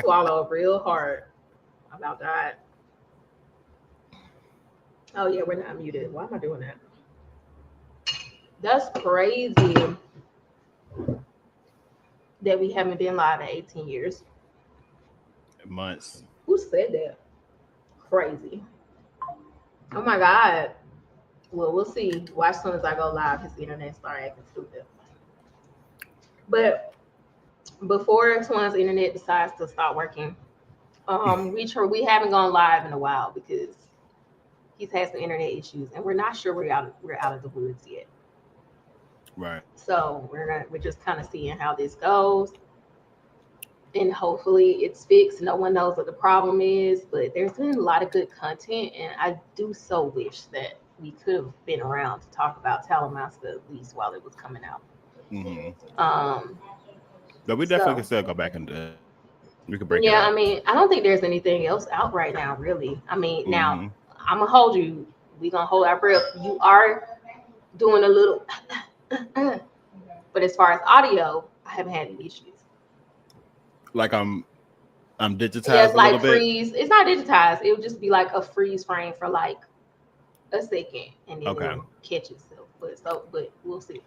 swallow real hard about that. Oh yeah, we're not muted. Why am I doing that? That's crazy that we haven't been live in 18 years. Months. Who said that? Crazy. Oh my god. Well, we'll see. Watch as soon as I go live, his internet start acting stupid. But before Twan's internet decides to stop working, we haven't gone live in a while because he's had some internet issues, and we're not sure we're out of the woods yet. Right. So we're just kind of seeing how this goes, and hopefully it's fixed. No one knows what the problem is, but there's been a lot of good content, and I do so wish that we could have been around to talk about Talamasca at least while it was coming out. Mm-hmm. Um, But we definitely can so still go back and we could break it yeah, I up. mean, I don't think there's anything else out right now, really. I mean, now Mm-hmm. I'm gonna hold you. We gonna hold our breath. You are doing a little, but as far as audio, I haven't had any issues. Like I'm Yeah, digitized it's a little like bit. freeze. It's not digitized. It would just be like a freeze frame for like a second, and then Okay. it'll catch itself. But we'll see.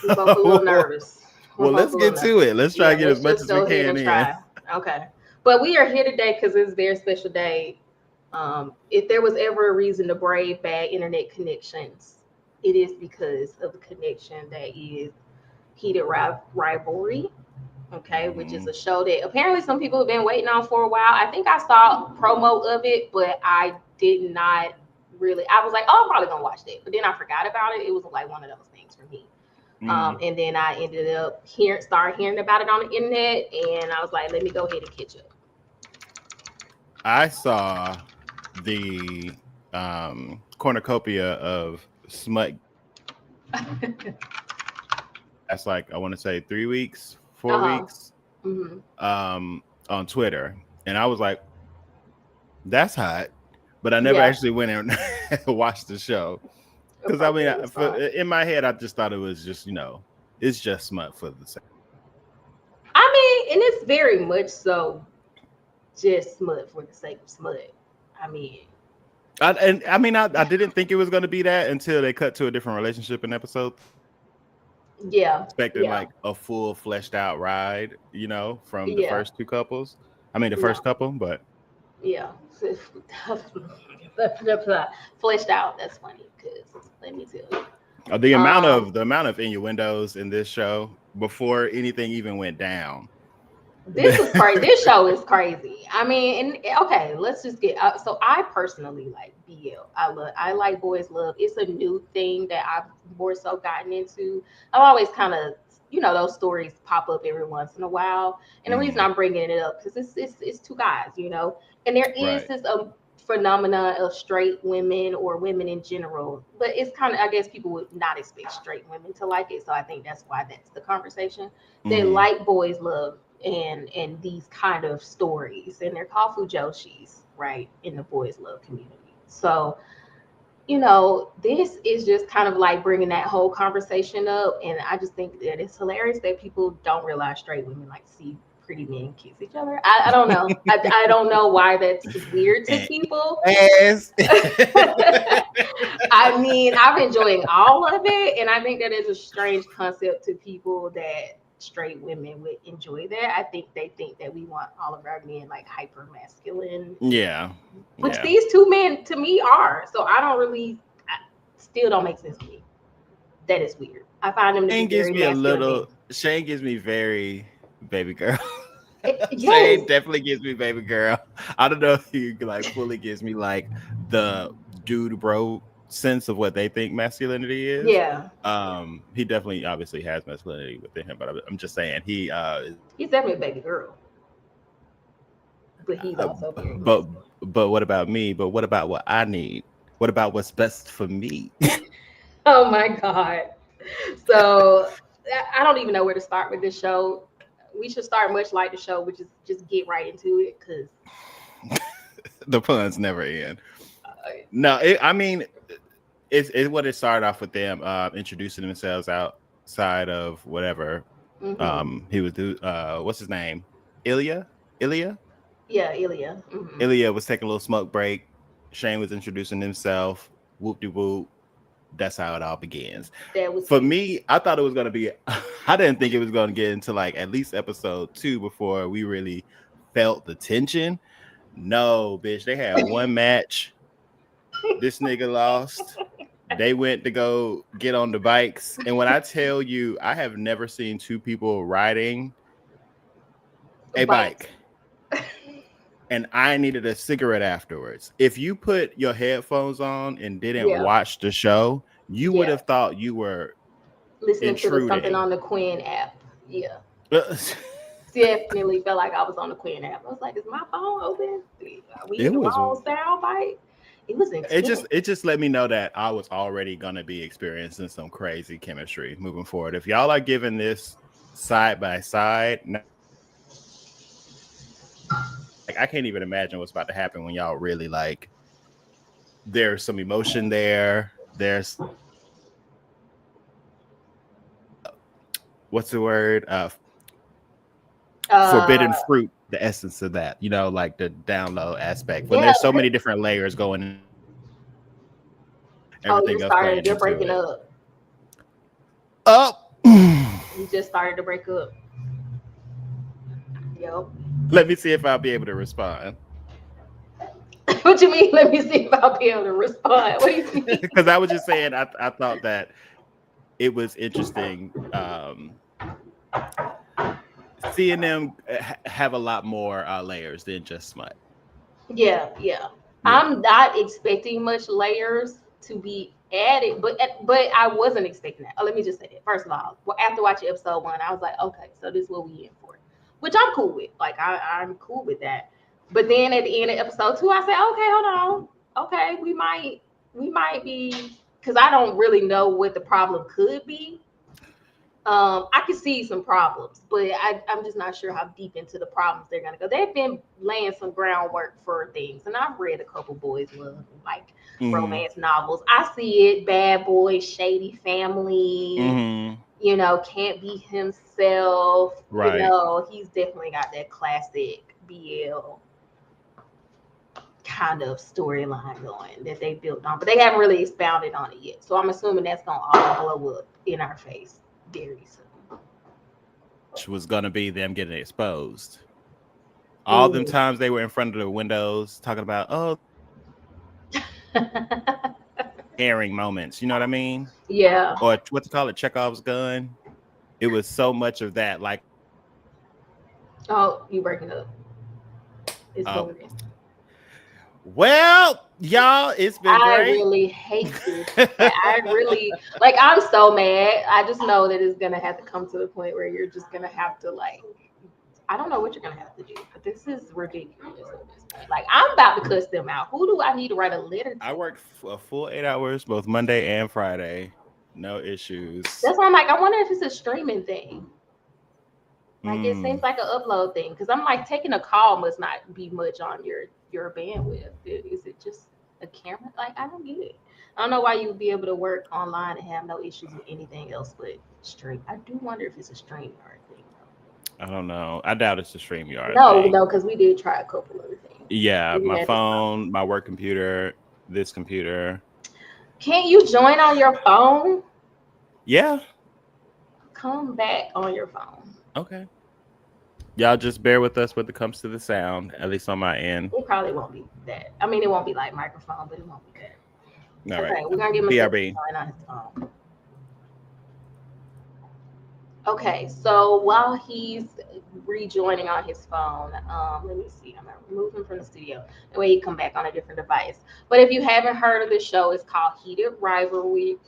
We're both a little nervous. We're Well, both let's a little get to nervous. it. Let's try Yeah, to get as let's much just as we go ahead can and in. try. Okay. But we are here today because it's a very special day. If there was ever a reason to brave bad internet connections, it is because of the connection that is Heated Rivalry. Okay, which is Mhm. a show that apparently some people have been waiting on for a while. I think I saw promo of it, but I did not really. I was like, oh, I'm probably gonna watch that, but then I forgot about it. It was like one of those things for me. Mhm. And then I ended up started hearing about it on the internet, and I was like, let me go ahead and catch up. I saw the cornucopia of smut. That's like I want to say 3 weeks, Uh four huh. weeks, Hmm. on Twitter, and I was like, "That's hot," but I never Yeah. actually went and watched the show because I mean, Appropriate response. in my head, I just thought it was just it's just smut for the sake. I mean, and it's very much so just smut for the sake of smut. I mean, I didn't think it was going to be that until they cut to a different relationship in episode. yeah, Expecting yeah, like a full fleshed out ride, from the yeah, first two couples. I mean, the no, first couple, but yeah. Fleshed out. That's funny because let me tell you. the amount Um, of the amount of innuendos in this show before anything even went down. this is crazy. This show is crazy. I mean, and okay, let's just get. So I personally like BL. I like boys love. It's a new thing that I've more so gotten into. I've always kind of those stories pop up every once in a while, and the reason Hmm. I'm bringing it up because it's two guys, and there is Right. this phenomena of straight women or women in general, but it's kind of, I guess people would not expect straight women to like it, so I think that's why that's the conversation. They Hmm. like boys love and these kind of stories, and they're called fujoshis, right, in the boys love community. So this is just kind of like bringing that whole conversation up, and I just think that it's hilarious that people don't realize straight women like to see pretty men kiss each other. I don't know. I don't know why that's weird to people. Yes. I mean, I'm enjoying all of it, and I think that is a strange concept to people that straight women would enjoy that. I think that we want all of our men like hyper masculine, Yeah. which Yeah. these two men to me are. So I don't really, still don't make sense to me. That is weird. I find them to be Shane gives very me a masculine men. little. Shane gives me very baby girl. Yes, Shane definitely gives me baby girl. I don't know if he like fully gives me like the dude bro sense of what they think masculinity is. yeah, He definitely obviously has masculinity within him, but I'm just saying he he's definitely a baby girl, but he's uh, also very but masculine. but what about me? But what about what I need? What about what's best for me? Oh my god. So I don't even know where to start with this show. We should start much like the show, which is just get right into it because The puns never end. uh, No, I mean, it's what it started off with them introducing themselves outside of whatever mm-hmm. he would do. What's his name? Ilya. Ilya. Yeah, Ilya. Hmm. Ilya was taking a little smoke break. Shane was introducing himself. Whoop de whoop. That's how it all begins. That was For cute. me, I thought it was gonna be. I didn't think it was gonna get into like at least episode 2 before we really felt the tension. No, bitch. They had one match. This nigga lost. They went to go get on the bikes, and when I tell you, I have never seen two people riding a Bikes. bike and I needed a cigarette afterwards. If you put your headphones on and didn't Yeah, watch the show, you would yeah. have thought you were Listening to the something intruding. on the Quinn app. Yeah. Definitely felt like I was on the Quinn app. I was like, is my phone open? Are we in It the was wrong sound bite? It was intense. it just let me know that I was already gonna be experiencing some crazy chemistry moving forward. If y'all are giving this side by side, like I can't even imagine what's about to happen when y'all really like there's some emotion there. There's what's the word? Uh, Forbidden fruit, the essence of that, like the download aspect. When yeah. there's so many different layers going, Oh, everything you're else starting. playing You're into breaking it. up. Up. You just started to break up. Yep. Let me see if I'll be able to respond. What you mean? Let me see if I'll be able to respond. What do you mean? Because I was just saying, I thought that it was interesting seeing them have a lot more layers than just smut. Yeah, yeah. Yeah. I'm not expecting much layers to be added, but I wasn't expecting that. Oh, let me just say that. First of all, after watching episode 1, I was like, okay, so this is what we in for, which I'm cool with. Like I'm cool with that. But then at the end of episode 2, I said, okay, hold on, okay, we might be, because I don't really know what the problem could be. I can see some problems, but I'm just not sure how deep into the problems they're gonna go. They've been laying some groundwork for things, and I've read a couple boys love like Mm-hmm. romance novels. I see it: bad boy, shady family. Mm-hmm. Can't be himself. Right. He's definitely got that classic BL kind of storyline going that they built on, but they haven't really expounded on it yet. So I'm assuming that's gonna all blow up in our face very soon. Which was gonna be them getting exposed. All them Mm. times they were in front of the windows talking about, oh, airing moments. You know what I mean? Yeah. Or what to call it, Chekhov's gun. It was so much of that. Like, Oh, you breaking up. It's oh, moving. well, y'all, it's been I great. really hate this. I really like. I'm so mad. I just know that it's gonna have to come to the point where you're just gonna have to like. I don't know what you're gonna have to do, but this is ridiculous at this point. Like I'm about to cuss them out. Who do I need to write a letter I to? worked a full 8 hours both Monday and Friday. No issues. That's why I'm like. I wonder if it's a streaming thing. Like it seems Mm, like an upload thing because I'm like taking a call must not be much on your bandwidth. Is it just a camera? Like I don't get it. I don't know why you would be able to work online and have no issues with anything else but stream. I do wonder if it's a stream yard thing. I don't know. I doubt it's a StreamYard No, thing. no, because we did try a couple other things. Yeah, We my had the problem. phone, my work computer, this computer. Can't you join on your phone? Yeah. Come back on your phone. Okay. Y'all just bear with us when it comes to the sound, at least on my end. It probably won't be that. I mean, it won't be like microphone, but it won't be that. All right. Okay, we're gonna give him a second to BRB. join on his phone. Okay, so while he's rejoining on his phone, let me see. I'm gonna remove him from the studio. That way he come back on a different device. But if you haven't heard of this show, it's called Heated Rivalry,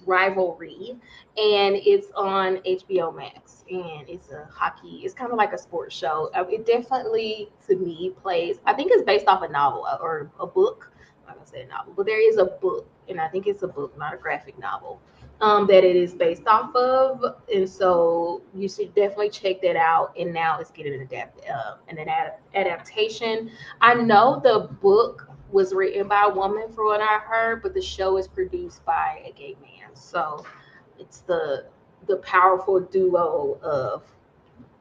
and it's on HBO Max. And it's a hockey. It's kind of like a sports show. It definitely, to me, plays. I think it's based off a novel or a book. I'm not gonna say a novel, but there is a book, and I think it's a book, not a graphic novel that it is based off of, and so you should definitely check that out. And now it's getting adaptation. I know the book was written by a woman, from what I heard, but the show is produced by a gay man. So it's the powerful duo of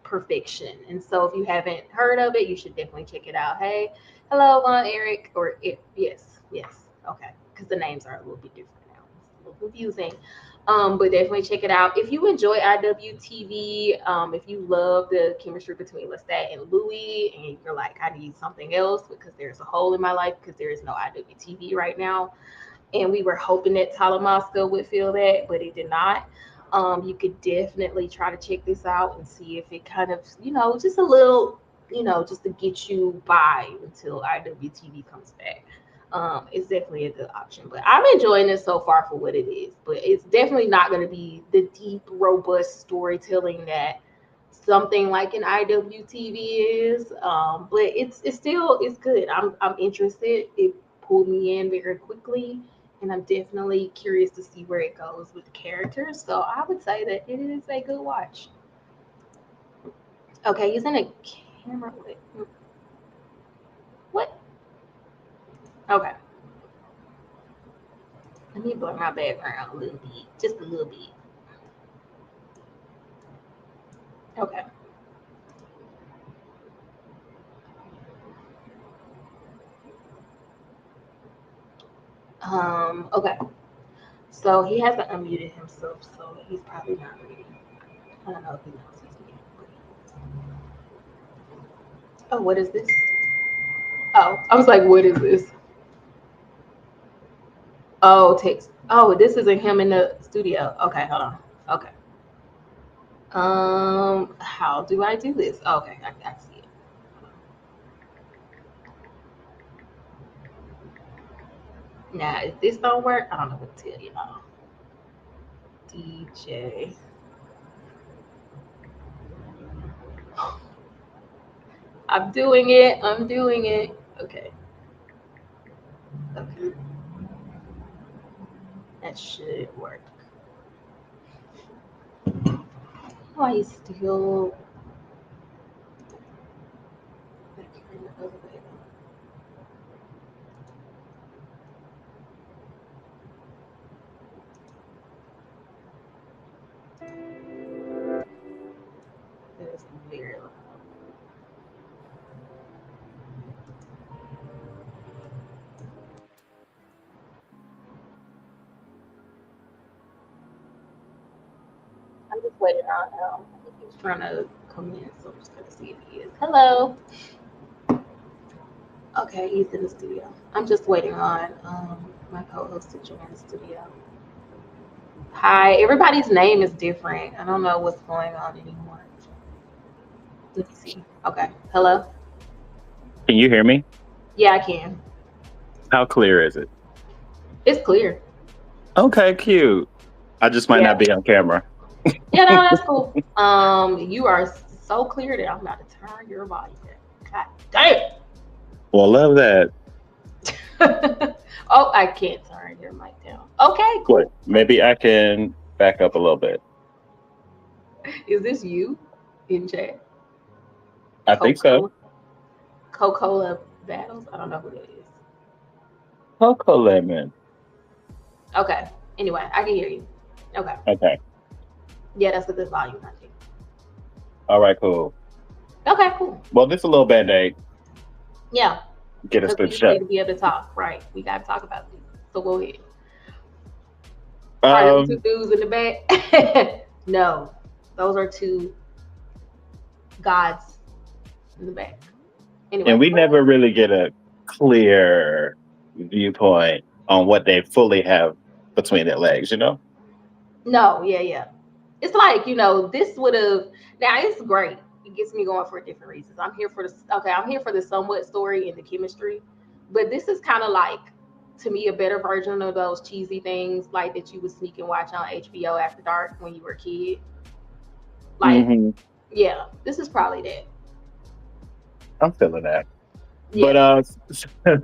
perfection. And so if you haven't heard of it, you should definitely check it out. Hey, hello, Eric, or it, yes, okay, because the names are a little bit different now. It's a little confusing. But definitely check it out. If you enjoy IWTV, if you love the chemistry between Lestat and Louis, and you're like, I need something else because there's a hole in my life because there is no IWTV right now, and we were hoping that Talamasca would feel that, but it did not. You could definitely try to check this out and see if it kind of, just a little, just to get you by until IWTV comes back. It's definitely a good option. But I'm enjoying it so far for what it is. But it's definitely not going to be the deep, robust storytelling that something like an IWTV is. But it's still it's good. I'm interested. It pulled me in very quickly, and I'm definitely curious to see where it goes with the characters. So I would say that it is a good watch. Okay, using a camera. What? Okay, let me blur my background a little bit, just a little bit. Okay. Okay. So he hasn't unmuted himself, so he's probably not ready. I don't know if he knows he's muted. Oh, what is this? Oh, I was like, what is this? Oh, text. Oh, this isn't him in the studio. Okay, hold on. Okay. How do I do this? Okay, I see it. Now, if this don't work, I don't know what to tell y'all. DJ. I'm doing it. I'm doing it. Okay. Okay. That should work. Why is still that is very loud. I'm just waiting on him. He's trying to come in, so I'm just gonna see if he is. Hello. Okay, he's in the studio. I'm just waiting on my co-host to join the studio. Hi, everybody's name is different. I don't know what's going on anymore. Let me see. Okay. Hello? Can you hear me? Yeah, I can. How clear is it? It's clear. Okay, cute. I just might Yeah. not be on camera. Yeah, no, that's cool. You are so clear that I'm about to turn your volume down. God Well, love that. damn. Oh, I can't turn your mic down. Okay, What? cool. Maybe I can back up a little bit. Is this you in chat? I think so. Coca-Cola? Coca-Cola Battles? I don't know who that is. Coco Lemon. Okay. Anyway, I can hear you. Okay. Okay. Yeah, that's a good volume, I think. All right, cool. Okay, cool. Well, this is a little band-aid. Yeah, Get us because through we the just need show. to be able to talk, right? We got to talk about this. So go ahead. Are them two Um, dudes in the back? No, those are two gods in the back. and Anyway, we go ahead. never really get a clear viewpoint on what they fully have between their legs, you know? No, yeah. It's like, this would have, now it's great. It gets me going for different reasons. I'm here for the somewhat story and the chemistry, but this is kind of like, to me, a better version of those cheesy things like that you would sneak and watch on HBO after dark when you were a kid. Like, Hmm. yeah, this is probably that. I'm feeling that. But Yeah.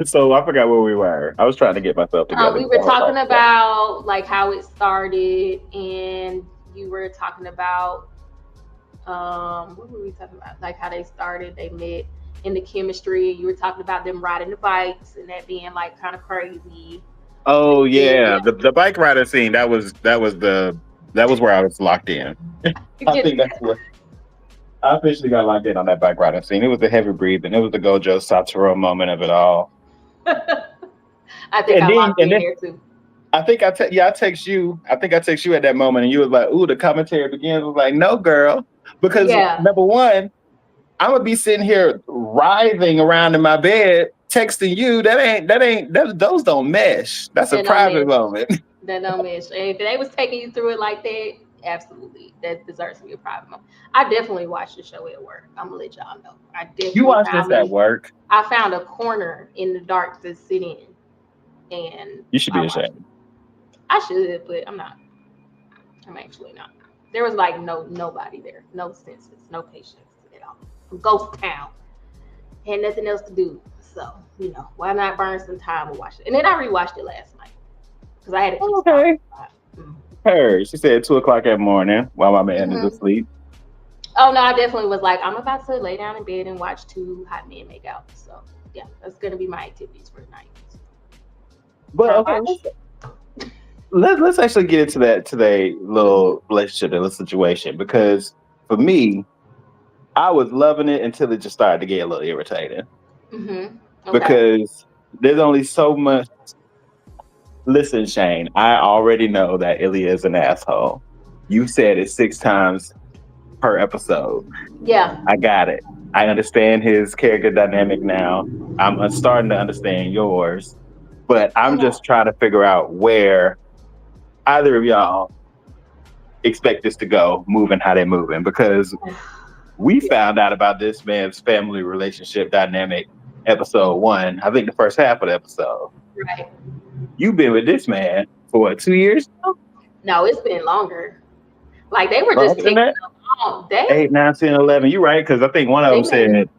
so I forgot where we were. I was trying to get myself together We because were I was like, talking about like how it started, and you were talking about what were we talking about? Like how they started, they met in the chemistry. You were talking about them riding the bikes and that being like kind of crazy. oh Yeah, yeah, the bike rider scene. That was where I was locked in. I yeah. think that's what. I officially got locked in on that bike riding scene. It was the heavy breathing. It was the Gojo Satoru moment of it all. I think And I then, locked and in then there too. I think I text you. I think I text you at that moment, and you was like, "Ooh, the commentary begins." I was like, "No, girl," because Yeah, number one, I'm gonna be sitting here writhing around in my bed texting you. Those don't mesh. That's a that don't private mesh. moment. That don't mesh. And if they was taking you through it like that, absolutely, that deserves to be a private moment. I definitely watched the show at work. I'm gonna let y'all know. I You definitely watch this found at me. work. I found a corner in the dark to sit in, and You should I be watched it. ashamed. I should, but I'm not. I'm actually not. There was like nobody there, no senses, no patience at all. Ghost town. Had nothing else to do, so why not burn some time and watch it? And then I rewatched it last night because I had to keep stopping. Okay. Her. She said 2 o'clock that morning while my man is Mm-hmm. asleep. Oh no, I definitely was like, I'm about to lay down in bed and watch two hot men make out. So yeah, that's gonna be my activities for tonight. But Start okay, watch. let's actually get into that today little relationship and little situation because for me, I was loving it until it just started to get a little irritating Mm-hmm. Okay. because there's only so much. Listen, Shane, I already know that Ilya is an asshole. You said it 6 times per episode. Yeah. I got it. I understand his character dynamic now. I'm starting to understand yours, but I'm Mm-hmm. just trying to figure out where either of y'all expect this to go, moving how they're moving, because we found out about this man's family relationship dynamic episode 1. I think the first half of the episode. Right. You've been with this man for what, 2 years now? No, it's been longer. Like they were just Longer than ticking that? along. They 8, 9, 10, 11. You're right, because I think one of they them met said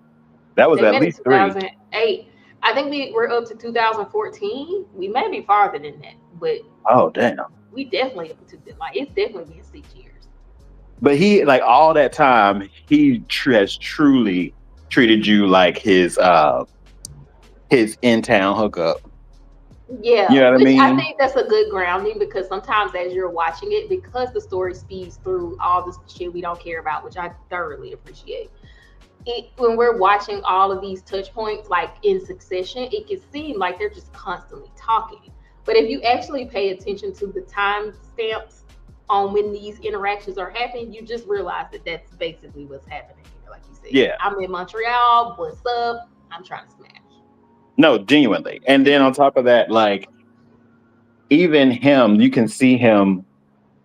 that was they at met in least 3. 2008. I think we were up to 2014. We may be farther than that, but Oh, damn. we definitely up to like it's definitely been 6 years. But he, like, all that time, he has truly treated you like his in town hookup. You Yeah, know what I which I mean? think that's a good grounding because sometimes as you're watching it, because the story speeds through all this shit we don't care about, which I thoroughly appreciate. When we're watching all of these touch points like in succession, it can seem like they're just constantly talking. But if you actually pay attention to the time stamps on when these interactions are happening, you just realize that that's basically what's happening. Like you said, Yeah. I'm in Montreal. What's up? I'm trying to smash. No, genuinely. And then on top of that, like, even him, you can see him,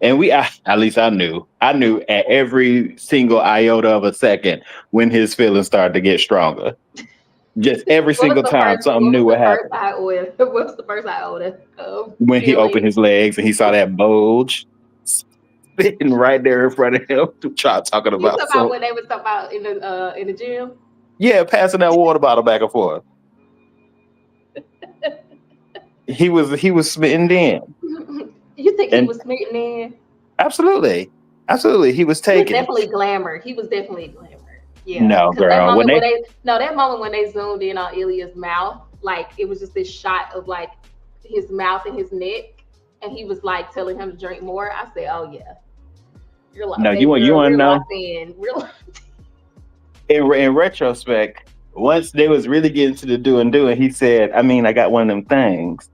and at least I knew at every single iota of a second when his feelings started to get stronger. Just every What was single the time first? something What was new would the first happen. iota? What was the first iota of When he opened feeling? his legs and he saw that bulge sitting right there in front of him, talking You about talk about so what they was talking about in the gym. yeah, passing that water bottle back and forth. He was smitten in. You think he And was smitten in? absolutely. Absolutely. He was He was taken. definitely glamour. He was definitely glamour. Yeah, No, because that girl. When moment when they they no that moment when they zoomed in on Ilya's mouth, like it was just this shot of like his mouth and his neck, and he was like telling him to drink more. I said, oh yeah, you're like, no, baby you girl, wanna we're know? locked in. We're locked. In retrospect, once they was really getting to the doing, he said, I mean, I got one of them things.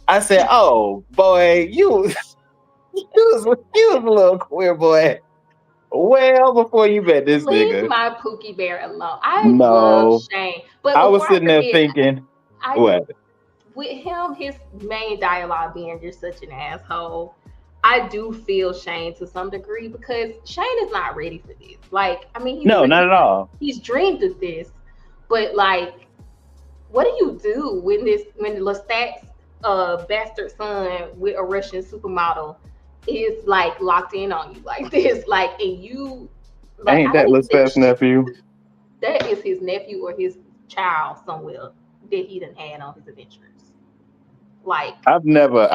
I said, oh boy, you was a little queer boy. Well, before you met this Leave nigga. my Pookie Bear alone. I love No. Shane, but I was before I sitting there forget, thinking, I what? with him, his main dialogue being "You're such an asshole." I do feel Shane to some degree because Shane is not ready for this. Like, I mean, No, not at all. he's dreamed of this, but like, what do you do when Lestat's bastard son with a Russian supermodel is like locked in on you like this? Like, and you like Ain't I don't that even think Lisbeth's nephew? that is his nephew or his child somewhere that he done had on his adventures. Like, I've never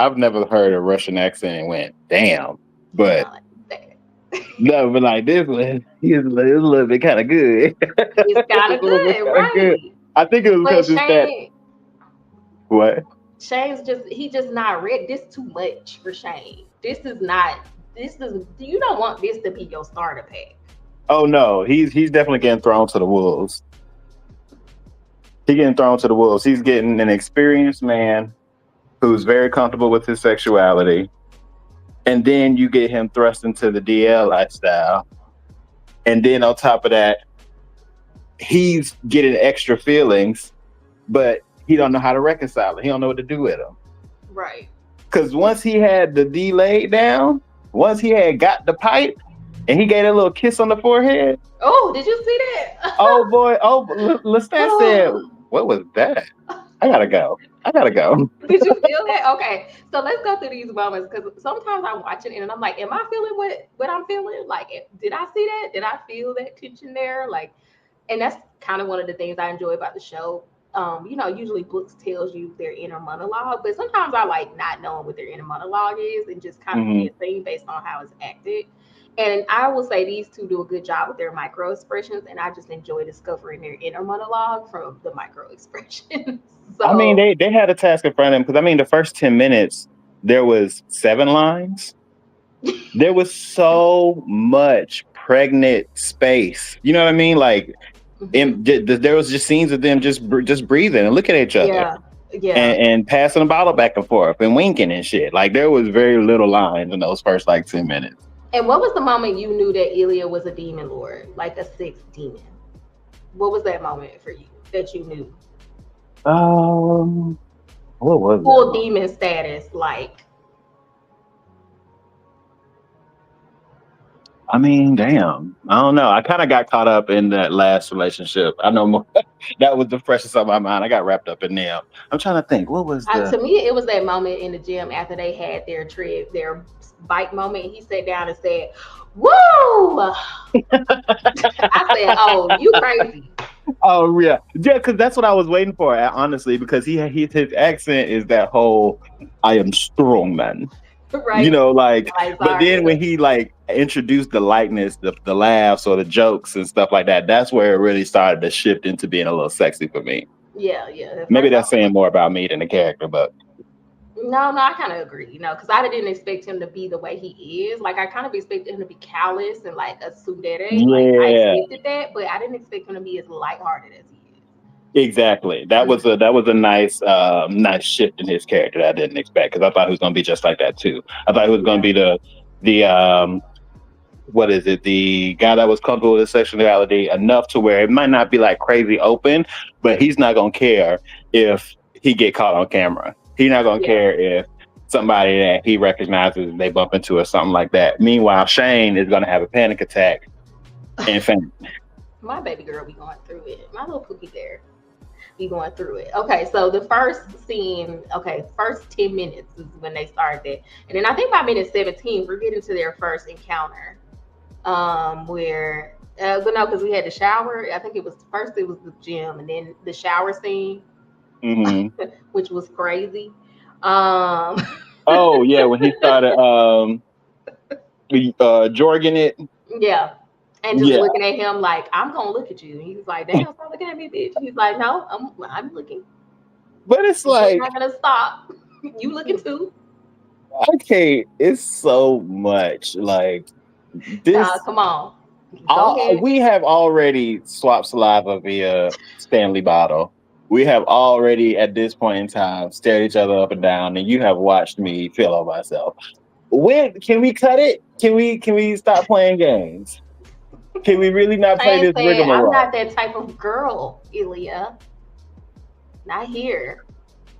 heard a Russian accent and went, damn. he But sound like that. no, but like this one, he's a little bit kind of good. It's kind It's of a little bit good, kind of good. right? I think it was But because it's that what? Shane's just not ready. This too much for Shane. This is not. This is. You don't want this to be your starter pack. Oh no, he's definitely getting thrown to the wolves. He's getting thrown to the wolves. He's getting an experienced man who's very comfortable with his sexuality, and then you get him thrust into the DL lifestyle, and then on top of that, he's getting extra feelings, but he don't know how to reconcile it. He don't know what to do with them. Right. Because once he had the D laid down, once he had got the pipe, and he gave a little kiss on the forehead. Oh, did you see that? Oh boy! Oh, Lestat said, "What was that? I gotta go. I gotta go." Did you feel that? Okay, so let's go through these moments because sometimes I'm watching it and I'm like, am I feeling what I'm feeling? Like, did I see that? Did I feel that tension there? Like, and that's kind of one of the things I enjoy about the show. Usually books tells you their inner monologue, but sometimes I like not knowing what their inner monologue is and just kind of Mhm. guessing based on how it's acted. And I will say these two do a good job with their micro expressions, and I just enjoy discovering their inner monologue from the micro expressions. I mean, So they had a task in front of them because I mean, the first 10 minutes there was 7 lines. There was so much pregnant space. You know what I mean? Like, mhm. there was just scenes of them just breathing and looking at each other Yeah, yeah. and passing a bottle back and forth and winking and shit. Like, there was very little lines in those first like 10 minutes. And what was the moment you knew that Ilya was a demon lord, like a sixth demon? What was that moment for you that you knew? Um, what was that? Full demon status, like I mean, damn. I don't know. I kind of got caught up in that last relationship. I know more, that was the freshest on my mind. I got wrapped up in them. I'm trying to think. What was the? to me, it was that moment in the gym after they had their trip, their bike moment. He sat down and said, "Woo!" I said, "Oh, you crazy." Oh yeah, because that's what I was waiting for. Honestly, because his accent is that whole "I am strong man." Right? Like, Like, but sorry. then when he like introduced the lightness, the laughs or the jokes and stuff like that, that's where it really started to shift into being a little sexy for me. Yeah, yeah. At Maybe first, I that's was saying like, more about me than the character, but no, I kind of agree, because I didn't expect him to be the way he is. Like, I kind of expected him to be callous and like a tsundere. Like, I yeah, expected that, but I didn't expect him to be as lighthearted as he exactly. That is. was a nice nice shift in his character that I didn't expect because I thought he was going to be just like that too. I thought he was going to Yeah, be the what is it? The guy that was comfortable with his sexuality enough to where it might not be like crazy open, but he's not gonna care if he get caught on camera. He's not gonna yeah. care if somebody that he recognizes they bump into or something like that. Meanwhile, Shane is gonna have a panic attack and faint. My baby girl be going through it. My little Pookie there be going through it. Okay, so the first scene, okay, first 10 minutes is when they start that. And then I think by minute 17, we're getting to their first encounter. Where but no, because we had the shower. I think it was first it was the gym and then the shower scene, Hmm. which was crazy. Um Oh yeah, when he started jorging it. yeah. And just Yeah, looking at him like, I'm gonna look at you. And he's like, damn, stop looking at me, bitch. He's like, no, I'm looking. but it's You're like not gonna stop. You looking too. okay, it's so much like Nah, this. come on. Go ahead. We have already swapped saliva via Stanley bottle. We have already, at this point in time, stared each other up and down, and you have watched me feel on myself. When can we cut it? Can we stop playing games? Can we really not play Shane this said, I'm not rigmarole? that type of girl, Ilya. Not here.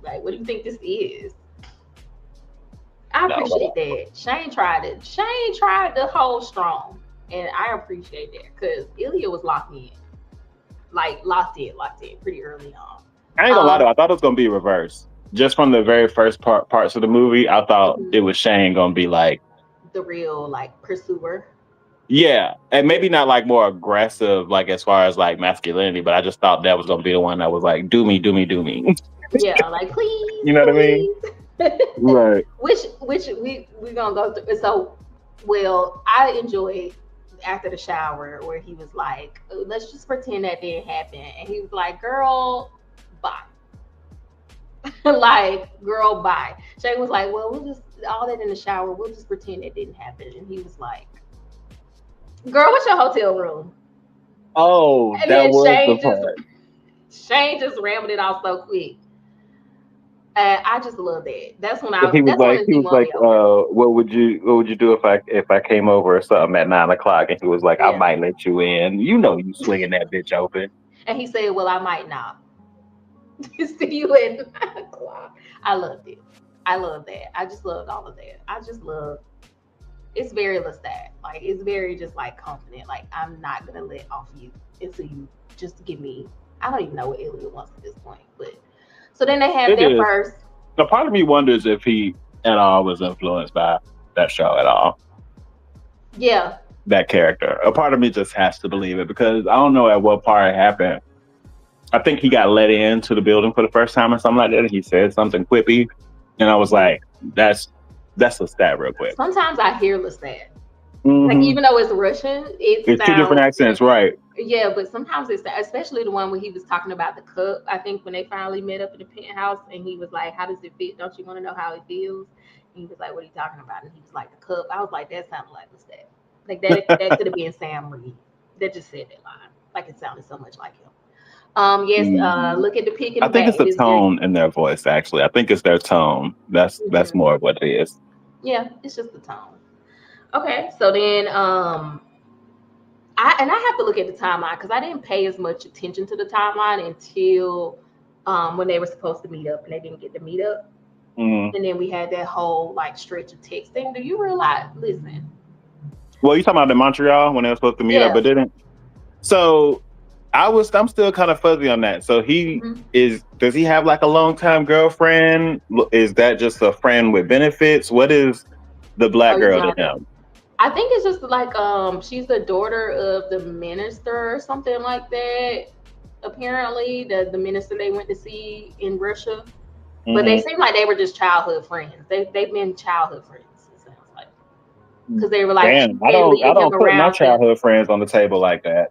Like, what do you think this is? I No, but appreciate that. Shane tried it. Shane tried to hold strong. And I appreciate that because Ilya was locked in. Like locked in pretty early on. I ain't gonna lie though. I thought it was gonna be reversed. Just from the very first parts of the movie, I thought it Mhm. was Shane gonna be like, The real like pursuer. yeah, and maybe not like more aggressive, like as far as like masculinity, but I just thought that was gonna be the one that was like, do me, do me, do me. Yeah, like please, You know what I mean? please. Right. which we gonna go through. So, well, I enjoyed after the shower where he was like, "Let's just pretend that didn't happen," and he was like, "Girl, bye." Like, girl, bye. Shane was like, "Well, we'll just all that in the shower. We'll just pretend that didn't happen," and he was like, Girl, what's your hotel room? Oh, And that then was the part. Shane just rambled it off so quick. I just love that. He That's was when like, he won me over. what would you do if I came over or something at 9 o'clock? And he was like, I Yeah. might let you in. You know, you swinging that bitch open. And he said, well, I might not. See you at 9 o'clock. I loved it. I love that. I just loved all of that. I just love it's very Lestat. Like it's very just like confident. Like I'm not gonna let off you until you just give me. I don't even know what Elliot wants at this point, but so then they have It their is. first. A part of me wonders if he at all was influenced by that show at all. Yeah, That character. A part of me just has to believe it because I don't know at what part it happened. I think he got let into the building for the first time or something like that. And he said something quippy, and I was mhm. like, that's a stat real quick. Sometimes I hear Lestat. Like Hmm. even though it's Russian, it It's two different sounds accents, right? yeah. But sometimes it's especially the one where he was talking about the cup. I think when they finally met up in the penthouse, and he was like, "How does it fit? Don't you want to know how it feels?" And he was like, "What are you talking about?" And he was like, "The cup." I was like, "That sounded like Lestat. Like that could have been Sam Reed. That just said that line. Like it sounded so much like him." Yes. Mhm. Look at the pic in I the think back. it's It the is very. tone in their voice. Actually, I think it's their tone. That's Mhm. more of what it is. Yeah, it's just the tone. Okay, so then I have to look at the timeline because I didn't pay as much attention to the timeline until when they were supposed to meet up and they didn't get to meet up, Mhm. and then we had that whole like stretch of texting. Do you realize? Listen, Well, you talking about in Montreal when they were supposed to meet up, yeah, but didn't. So I'm still kind of fuzzy on that. So he hmm does he have like a longtime girlfriend? Is that just a friend with benefits? What is the oh, black you girl to blind. him? I think it's just like she's the daughter of the minister or something like that. Apparently, the minister they went to see in Russia, but they Hmm. seem like they were just childhood friends. They've been childhood friends. It sounds like because they were like she's Damn, been I leading him don't put my around since. childhood friends on the table like that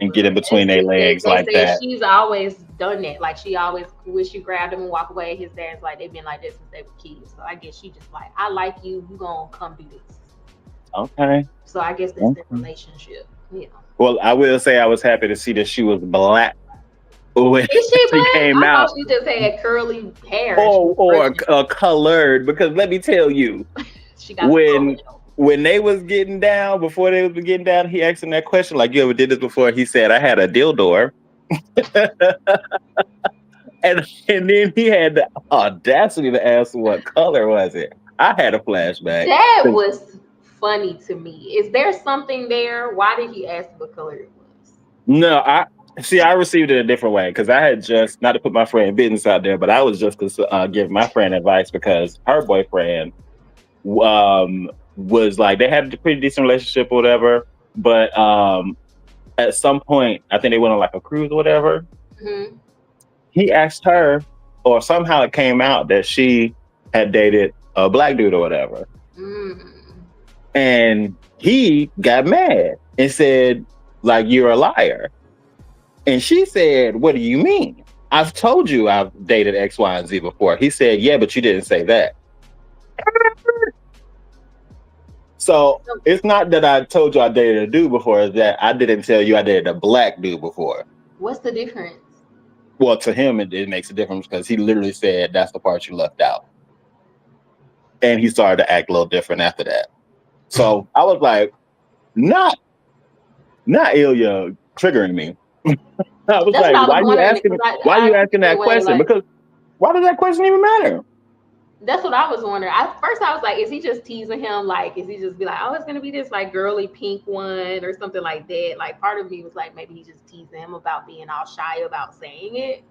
and get Well, in between their legs they like said that. she's always done that. Like she always wish you grabbed him and walk away. His dad's like they've been like this since they were kids. So I guess she just like I like you. You gonna come do this. Okay. So I guess that's their Okay. relationship. You know. Well, I will say I was happy to see that she was black when Is she she black? came I thought out, she just had curly hair and she was or Russian. colored. Because let me tell you, She got some color when though. they was getting down, before they was getting down, he asked him that question, like, you ever did this before? He said, I had a dildo. And then he had the audacity to ask what color was it. I had a flashback. That was funny to me. Is there something there? Why did he ask what color it was? No, I see. I received it a different way because I had just, not to put my friend business out there, but I was just giving my friend advice because her boyfriend was like, they had a pretty decent relationship or whatever, but at some point I think they went on like a cruise or whatever. Hmm He asked her, or somehow it came out that she had dated a black dude or whatever, Mm. and he got mad and said, like, you're a liar. And she said, what do you mean? I've told you I've dated X, Y, and Z before. He said, yeah, but you didn't say that. So So it's not that I told you I dated a dude before, it's that I didn't tell you I dated a black dude before. what's the difference? Well, to him, it makes a difference because he literally said, that's the part you left out. And he started to act a little different after that. So I was like, not, not Ilya triggering me. I was That's what like, I was wondering because why I you took asking it that away question? like Because why does that question even matter? that's what I was wondering. First I was like, is he just teasing him? Like, is he just be like, oh, it's gonna be this like girly pink one or something like that? Like, part of me was like, maybe he just teasing him about being all shy about saying it,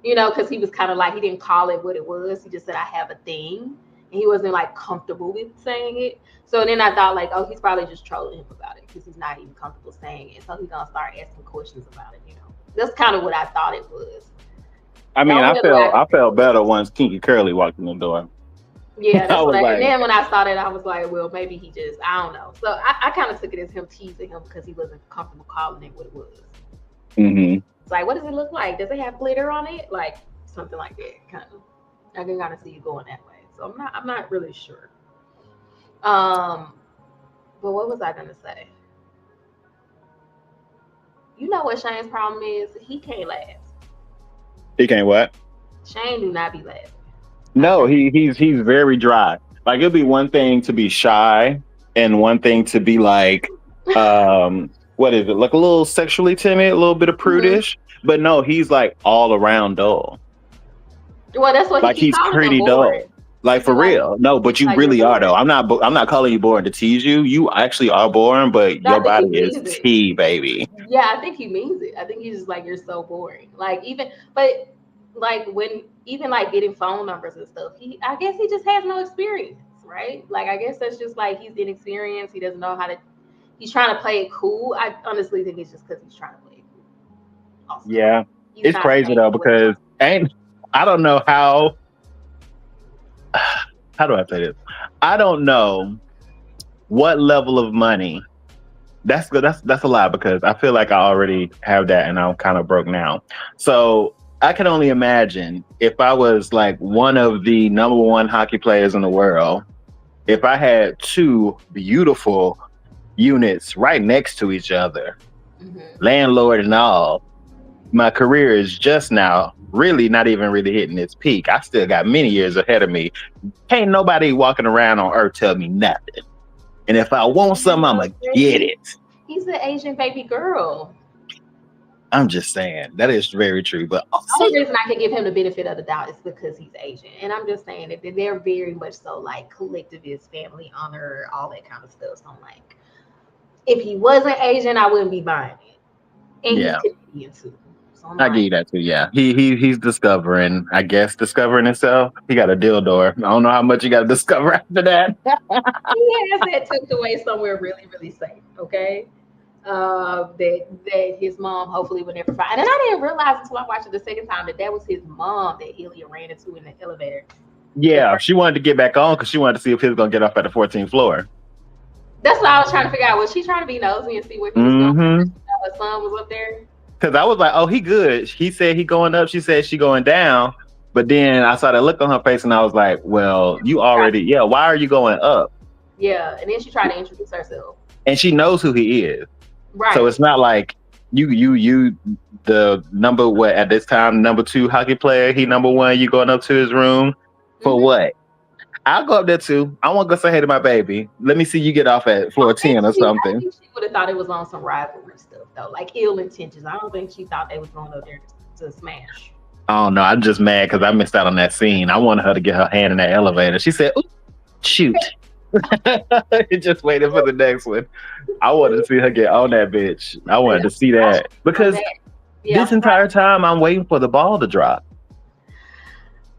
because he was kind of like he didn't call it what it was. He just said I have a thing, and he wasn't like comfortable with saying it. So then I thought like, oh, he's probably just trolling him about it because he's not even comfortable saying it. So he's gonna start asking questions about it. That's kind of what I thought it was. I The mean, only other way I could I think felt of it. better once Kinky Curly walked in the door. Yeah, I that's what was I. And like, then when I saw that, I was like, well, maybe he just, I don't know. So I kind of took it as him teasing him because he wasn't comfortable calling it what it was. mm-hmm. It's like, what does it look like? Does it have glitter on it? Like something like that, kind of. I can kind of see you going that way. So I'm not really sure. Um, but what was I gonna say? You know what Shane's problem is? He can't laugh. He can't what? Shane do not be laughing. I No, think. he's very dry. Like it'll be one thing to be shy and one thing to be like what is it? Like a little sexually timid, a little bit of Mhm. prudish. But no, he's like all around dull. Well, that's what he Like keep he's calling him pretty boring. dull. Like He be for like, real. No, he but be you like, you're really are though. boring. I'm not calling you boring to tease you. You actually are boring, but No, I your think he body is means it. tea, baby. Yeah, I think he means it. I think he's just like, you're so boring. Like even, but like when even like getting phone numbers and stuff, I guess he just has no experience, right? Like I guess that's just like he's inexperienced. He doesn't know how to. He's trying to play it cool. I honestly think it's just because he's trying to play it cool. Also, Yeah. he's It's not crazy saying though what he because wants. ain't I don't know how do I say this? I don't know what level of money. That's good. That's a lot because I feel like I already have that and I'm kind of broke now. So I can only imagine if I was like one of the number one hockey players in the world, if I had two beautiful units right next to each other, Hmm. landlord and all, my career is just now really not even really hitting its peak. I still got many years ahead of me. Can't nobody walking around on earth tell me nothing. And if I want something, I'm gonna get it. He's an Asian baby girl. I'm just saying that is very true. But also, Only reason I can give him the benefit of the doubt is because he's Asian, and I'm just saying that they're very much so like collectivist, family honor, all that kind of stuff. So I'm like, if he wasn't Asian, I wouldn't be buying it, and he's yeah, Canadian too. So I'm I give like, you that too. Yeah, he's discovering. I guess discovering himself. He got a dildo. I don't know how much you got to discover after that. he has that tucked away somewhere really, really safe. Okay. That his mom hopefully would never find. And I didn't realize until I watched it the second time that that was his mom that Ilya ran into in the elevator. The Yeah, first, she wanted to get back on because she wanted to see if he was gonna get off at the 14th floor. that's what I was trying to figure out. Was she trying to be nosy and see where he was going? Mm-hmm. Her son was up there. Because I was like, oh, he good. He said he going up. She said she going down. But then I saw that look on her face, and I was like, well, you She tried, already, yeah. Why are you going up? yeah, and then she tried to introduce herself. And she knows who he is. So Right. it's not like you the number what at this time number two hockey player. He number one. You going up to his room for Hmm. what? I'll go up there too. I want to go say hey to my baby. Let me see you get off at floor 10 or I something. think she would have thought it was on some rivalry stuff though, like ill intentions. I don't think she thought they was going up there to smash. I don't know. I'm just mad because I missed out on that scene. I wanted her to get her hand in that elevator. She said, "Ooh, shoot." Just waiting for the next one. I wanted to see her get on that bitch. I wanted to see I that should on because that. Yeah, I'm this surprised. entire time I'm waiting for the ball to drop.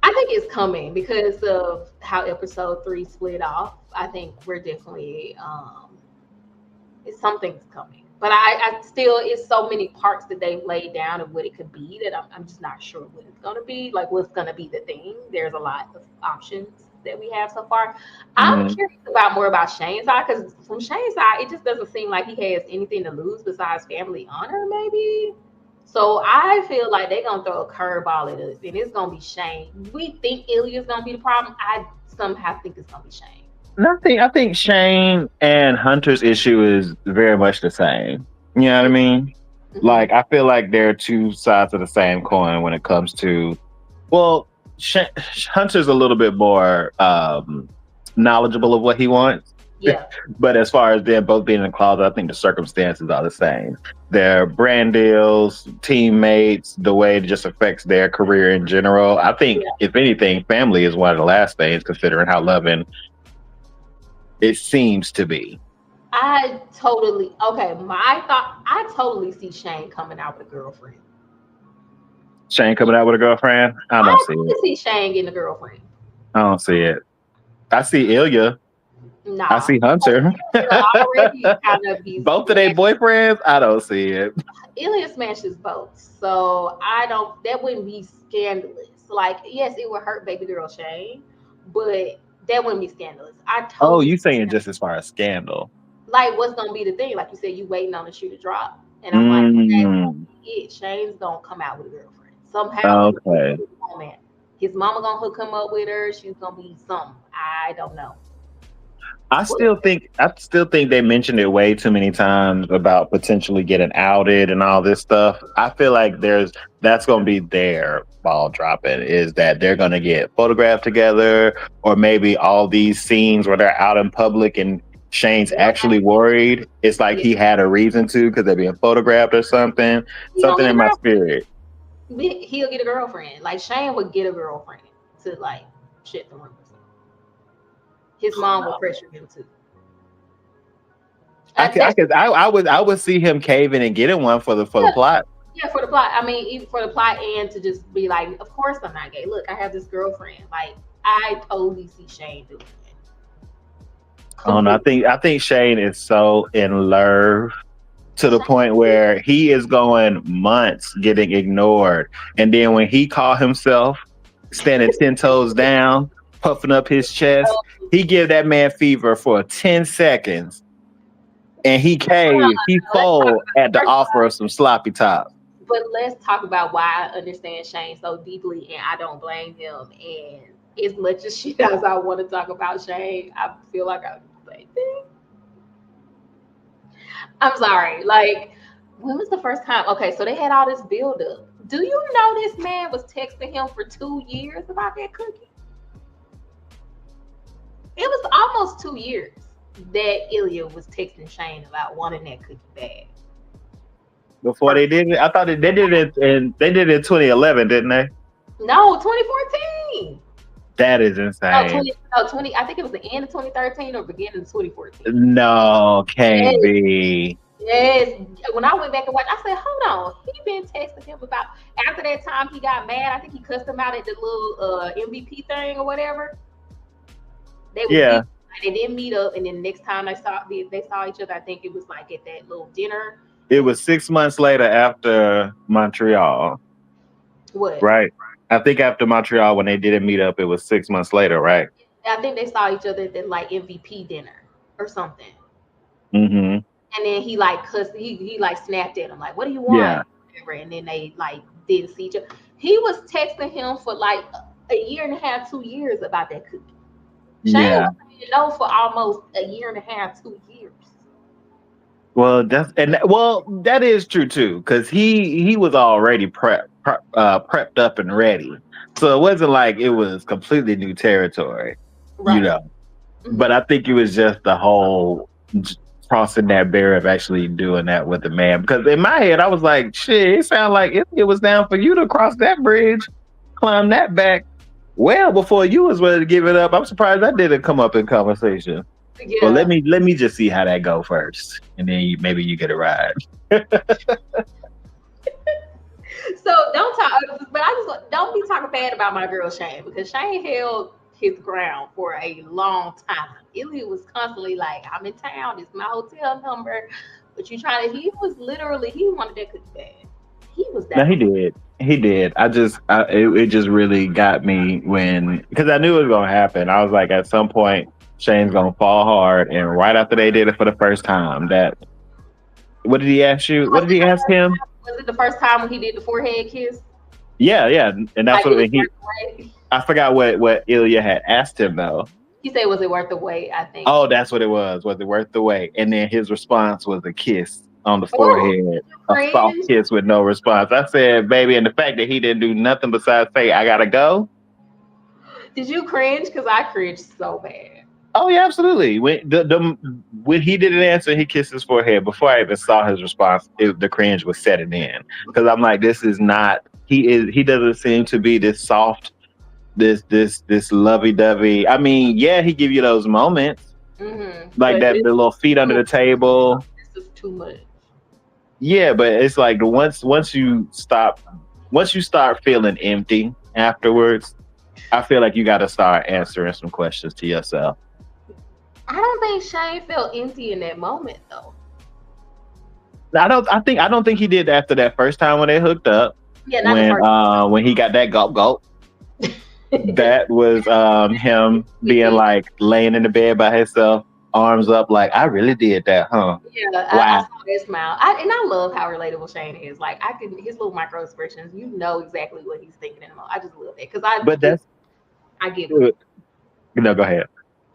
I think it's coming because of how episode three split off. I think we're definitely it's something's coming. But I still it's so many parts that they've laid down of what it could be that I'm just not sure what it's gonna be. Like what's gonna be the thing. There's a lot of options that we have so far. I'm Mm, curious about more about Shane's side because from Shane's side, it just doesn't seem like he has anything to lose besides family honor, maybe. So I feel like they're gonna throw a curveball at us, and it's gonna be Shane. We think Ilya's gonna be the problem. I somehow think it's gonna be Shane. Nothing. I think Shane and Hunter's issue is very much the same. You know what I mean? Mm-hmm. Like I feel like they're two sides of the same coin when it comes to well, Hunter's a little bit more knowledgeable of what he wants. Yeah. But as far as them both being in the closet, I think the circumstances are the same. Their brand deals, teammates, the way it just affects their career in general. I think, Yeah. if anything, family is one of the last things, considering how loving it seems to be. I totally okay. My thought, I totally see Shane coming out with a girlfriend. Shane coming out with a girlfriend? I don't I see it. totally see Shane getting a girlfriend. I don't see it. I see Ilya. I Nah, see Hunter. Ilya already kind of be Both of their smashed. boyfriends? I don't see it. Ilya smashes both, so I don't. That wouldn't be scandalous. Like, yes, it would hurt baby girl Shane, but that wouldn't be scandalous. I Oh, totally you see saying Shane. just as far as scandal? Like, what's gonna be the thing? Like you said, you waiting on the shoe to drop, and I'm like, that's gonna Mm, be it. Shane's gonna come out with a girlfriend somehow. He's gonna okay. get his moment. His mama gonna hook him up with her. She's gonna be something. I don't know. I still think they mentioned it way too many times about potentially getting outed and all this stuff. I feel like that's going to be their ball dropping, is that they're going to get photographed together, or maybe all these scenes where they're out in public and Shane's actually worried. It's like Yeah, he had a reason to, because they're being photographed or something. he don't Something get a in my girlfriend. spirit. He'll get a girlfriend. Like Shane would get a girlfriend to like shit the rumors. His mom would pressure him to. That's I would see him caving and getting one for the yeah, plot. yeah, for the plot. I mean, even for the plot and to just be like, of course I'm not gay. Look, I have this girlfriend. Like I totally see Shane doing it. I don't know. I Completely. think I think Shane is so in love to the point Shane, where he is going months getting ignored. And then when he caught himself standing 10 toes down, puffing up his chest, he give that man fever for 10 seconds. And he caved, he let's talk fold at the about offer of some sloppy top. but let's talk about why I understand Shane so deeply, and I don't blame him. And as much as shit as I want to talk about Shane, I feel like I like, I'm sorry. Like, when was the first time? Okay, so they had all this build up. Do you know this man was texting him for 2 years about that cookie? It was almost 2 years that Ilya was texting Shane about wanting that cookie bag. Before they did it, I thought they did it in 2011, didn't they? No, 2014. That is No, insane. 20, no, 20, I think it was the end of 2013 or beginning of 2014. No, can't Yes, be. yes. When I went back and watched, I said, hold on. He been texting him about after that time he got mad. I think he cussed him out at the little MVP thing or whatever. They was beefing, Yeah, like, they didn't meet up, and then the next time they saw each other, I think it was like at that little dinner. it And was 6 months later after Montreal, what? right? I think after Montreal, when they didn't meet up, it was 6 months later, right? I think they saw each other at that like MVP dinner or something. Hmm. And then he like cussed. He like snapped at him like, "What do you want?" Yeah, Whatever. And then they like didn't see each other. He was texting him for like a year and a half, 2 years about that cookie. Shane yeah. was saying no for almost a year and a half, 2 years. Well, that is true too, because he was already prepped up and ready, so it wasn't like it was completely new territory, you Right. know. But Hmm. I think it was just the whole crossing that barrier of actually doing that with the man. Because in my head, I was like, shit, it sounded like it was down for you to cross that bridge, climb that back well before you was ready to give it up. I'm surprised that didn't come up in conversation. But let Yeah. me let me just see how that go first, and then maybe you get a ride. So don't talk, but I just don't be talking bad about my girl Shane because Shane held his ground for a long time. Ilya was constantly like, "I'm in town. This is my hotel number." But you trying to? He was literally he wanted that cookie bag. He was No, he down. did. He did. It just really got me when, because I knew it was gonna happen. I was like, at some point, Shane's gonna fall hard, and right after they did it for the first time, that what did he ask you? What Was did it he the ask first him? time? Was it the first time when he did the forehead kiss? Yeah, yeah, and that's Like it what was he. worth the wait. I forgot what Ilya had asked him though. He said, "Was it worth the wait?" I think. Oh, that's what it was. Was it worth the wait? And then his response was a kiss on the Oh, forehead, did you a soft cringe? kiss with no response. I said, baby, and the fact that he didn't do nothing besides say, I gotta go. Did you cringe? Because I cringed so bad. Oh yeah, absolutely. When he didn't answer, he kissed his forehead. Before I even saw his response, the cringe was setting in, because I'm like, this is not. He doesn't seem to be this soft, this lovey dovey. I mean, yeah, he give you those moments like But that, this the little feet under too, the table. this is too much. Yeah, but it's like once you start feeling empty afterwards, I feel like you got to start answering some questions to yourself. I don't think Shane felt empty in that moment though. I don't think he did after that first time when they hooked up. Yeah, not the When first. when he got that gulp gulp, that was him We being did. like laying in the bed by himself, arms up, like I really did that, huh? Yeah, I Wow. saw that smile. And I love how relatable Shane is. Like I can his little micro expressions. You know exactly what he's thinking in the moment. I just love that because But that's I get what good. No, go ahead.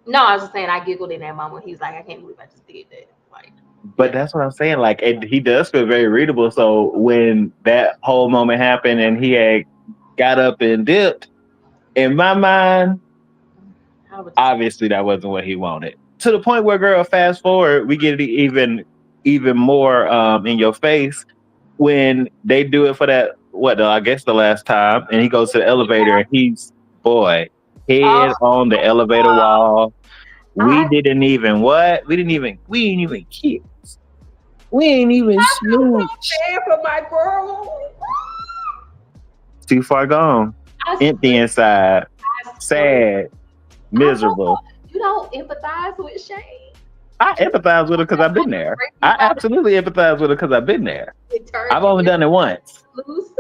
No, I was just saying I giggled in that moment. He's like, I can't believe I just did that. Like, But yeah. that's what I'm saying. Like, he does feel very readable. So when that whole moment happened and he had got up and dipped, in my mind, I was just obviously that wasn't what he wanted. To the point where, girl, fast forward, we get it even more in your face when they do it for that I guess the last time, and he goes to the elevator and he's boy oh, head on the elevator wall. We I didn't even what? We didn't even kiss. We ain't even feel so smooch. bad for my girl. Too far gone. I Empty swear, inside. I swear. Sad. I don't Miserable. you don't empathize with Shane. I empathize with her because I've been there. I absolutely empathize with her because I've been there. It turns I've you only done it once. loose.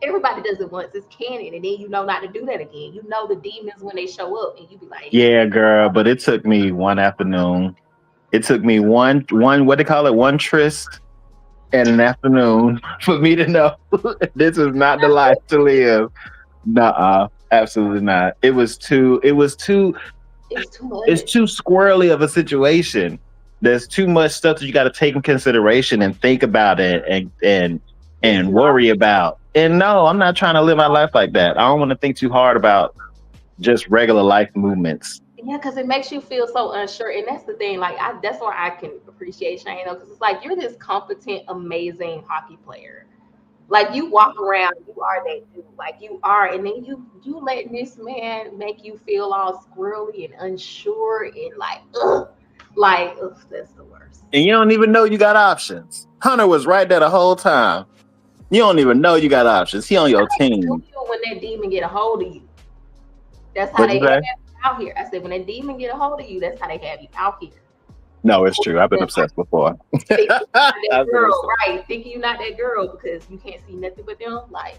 Everybody does it once. It's canon, and then you know not to do that again. You know the demons when they show up, and you be like, Yeah, girl, but it took me one afternoon. It took me one what they call it, one tryst and an afternoon for me to know this is not the life to live. Nuh-uh, absolutely not. it's too much. It's too squirrely of a situation. There's too much stuff that you got to take in consideration and think about it It's and not. worry about. And no, I'm not trying to live my life like that. I don't want to think too hard about just regular life movements. Yeah, because it makes you feel so unsure, and that's the thing. Like, that's why I can appreciate Shane, though, because it's like you're this competent, amazing hockey player. Like you walk around, you are that dude. Like you are, and then you let this man make you feel all squirrely and unsure and that's the worst. And you don't even know you got options. Hunter was right there the whole time. You don't even know you got options. He on your team. When that demon get a hold of you, that's how What'd they you have say? you out here. I said when that demon get a hold of you, that's how they have you out here. No, it's true. I've been obsessed before. Thinking you're not that I've been girl, obsessed. right? Thinking you're not that girl because you can't see nothing but them. Like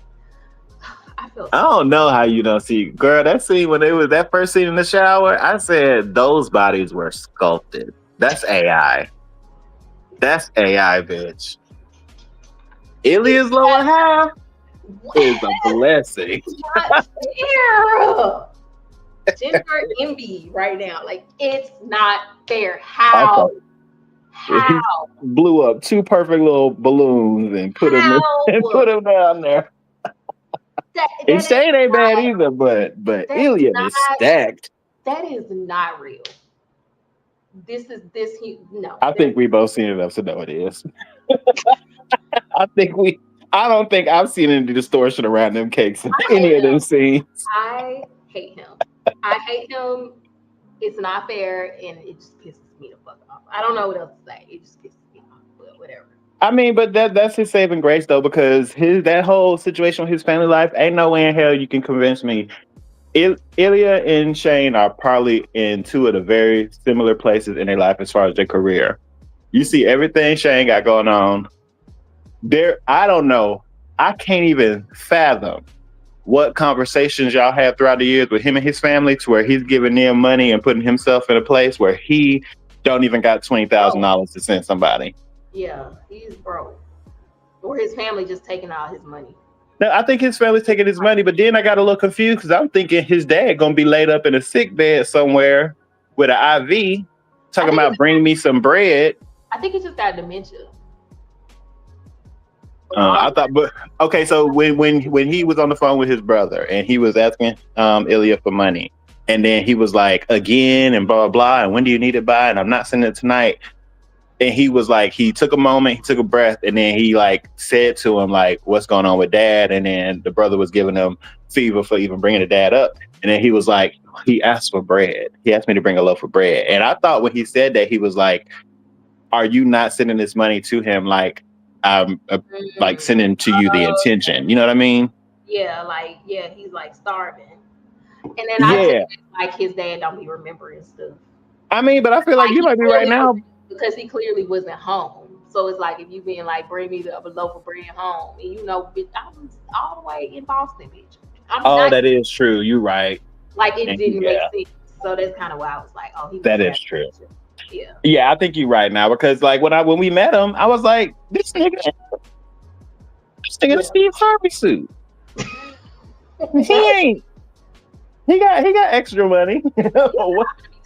I felt I so don't know how you don't see, girl. That scene when it was that first scene in the shower, I said those bodies were sculpted. That's AI. That's AI, bitch. Ilia's lower half is a blessing. not fair. Gender envy right now. Like it's not fair. I How? thought he How? blew up two perfect little balloons and put them and How? put them down there. And That is Shane ain't bad not. either, but That's Ilia is not. stacked. That is not real. This is this. No. I think we both seen enough to know it is. I think we. I don't think I've seen any distortion around them cakes in I any hate of them him. scenes. I hate him. I hate him. It's not fair, and it just pisses me the fuck off. I don't know what else to say. It just pisses me off. But whatever. I mean, but that's his saving grace though, because that whole situation with his family life, ain't no way in hell you can convince me. Ilya and Shane are probably in two of the very similar places in their life as far as their career. You see everything Shane got going on. I don't know. I can't even fathom what conversations y'all had throughout the years with him and his family to where he's giving them money and putting himself in a place where he don't even got $20,000 to send somebody. Yeah, he's broke. Or his family just taking all his money. Now, I think his family's taking his money, but then I got a little confused because I'm thinking his dad gonna be laid up in a sick bed somewhere with an IV, talking about bring me some bread. I think he just got dementia. I thought, but okay. So when he was on the phone with his brother and he was asking Ilya for money, and then he was like again and blah blah blah, and when do you need it by? And I'm not sending it tonight. And he was like, he took a moment, he took a breath, and then he like said to him like, "What's going on with Dad?" And then the brother was giving him fever for even bringing the dad up. And then he was like, he asked for bread. He asked me to bring a loaf of bread. And I thought when he said that, he was like, "Are you not sending this money to him like I'm like sending to you the intention?" You know what I mean? Yeah, he's like starving. And then I just like his dad don't be remembering stuff. I mean, but I feel like you might be right now. Because he clearly wasn't home. So it's like if you being like, bring me a loaf of bread home, and you know, bitch, I was all the way in Boston, bitch. That is true. You're right. Like it didn't make sense. So that's kind of why I was like, oh, that is true. Yeah. Yeah, I think you're right now because like when we met him, I was like, this nigga a Steve Harvey suit. He got extra money.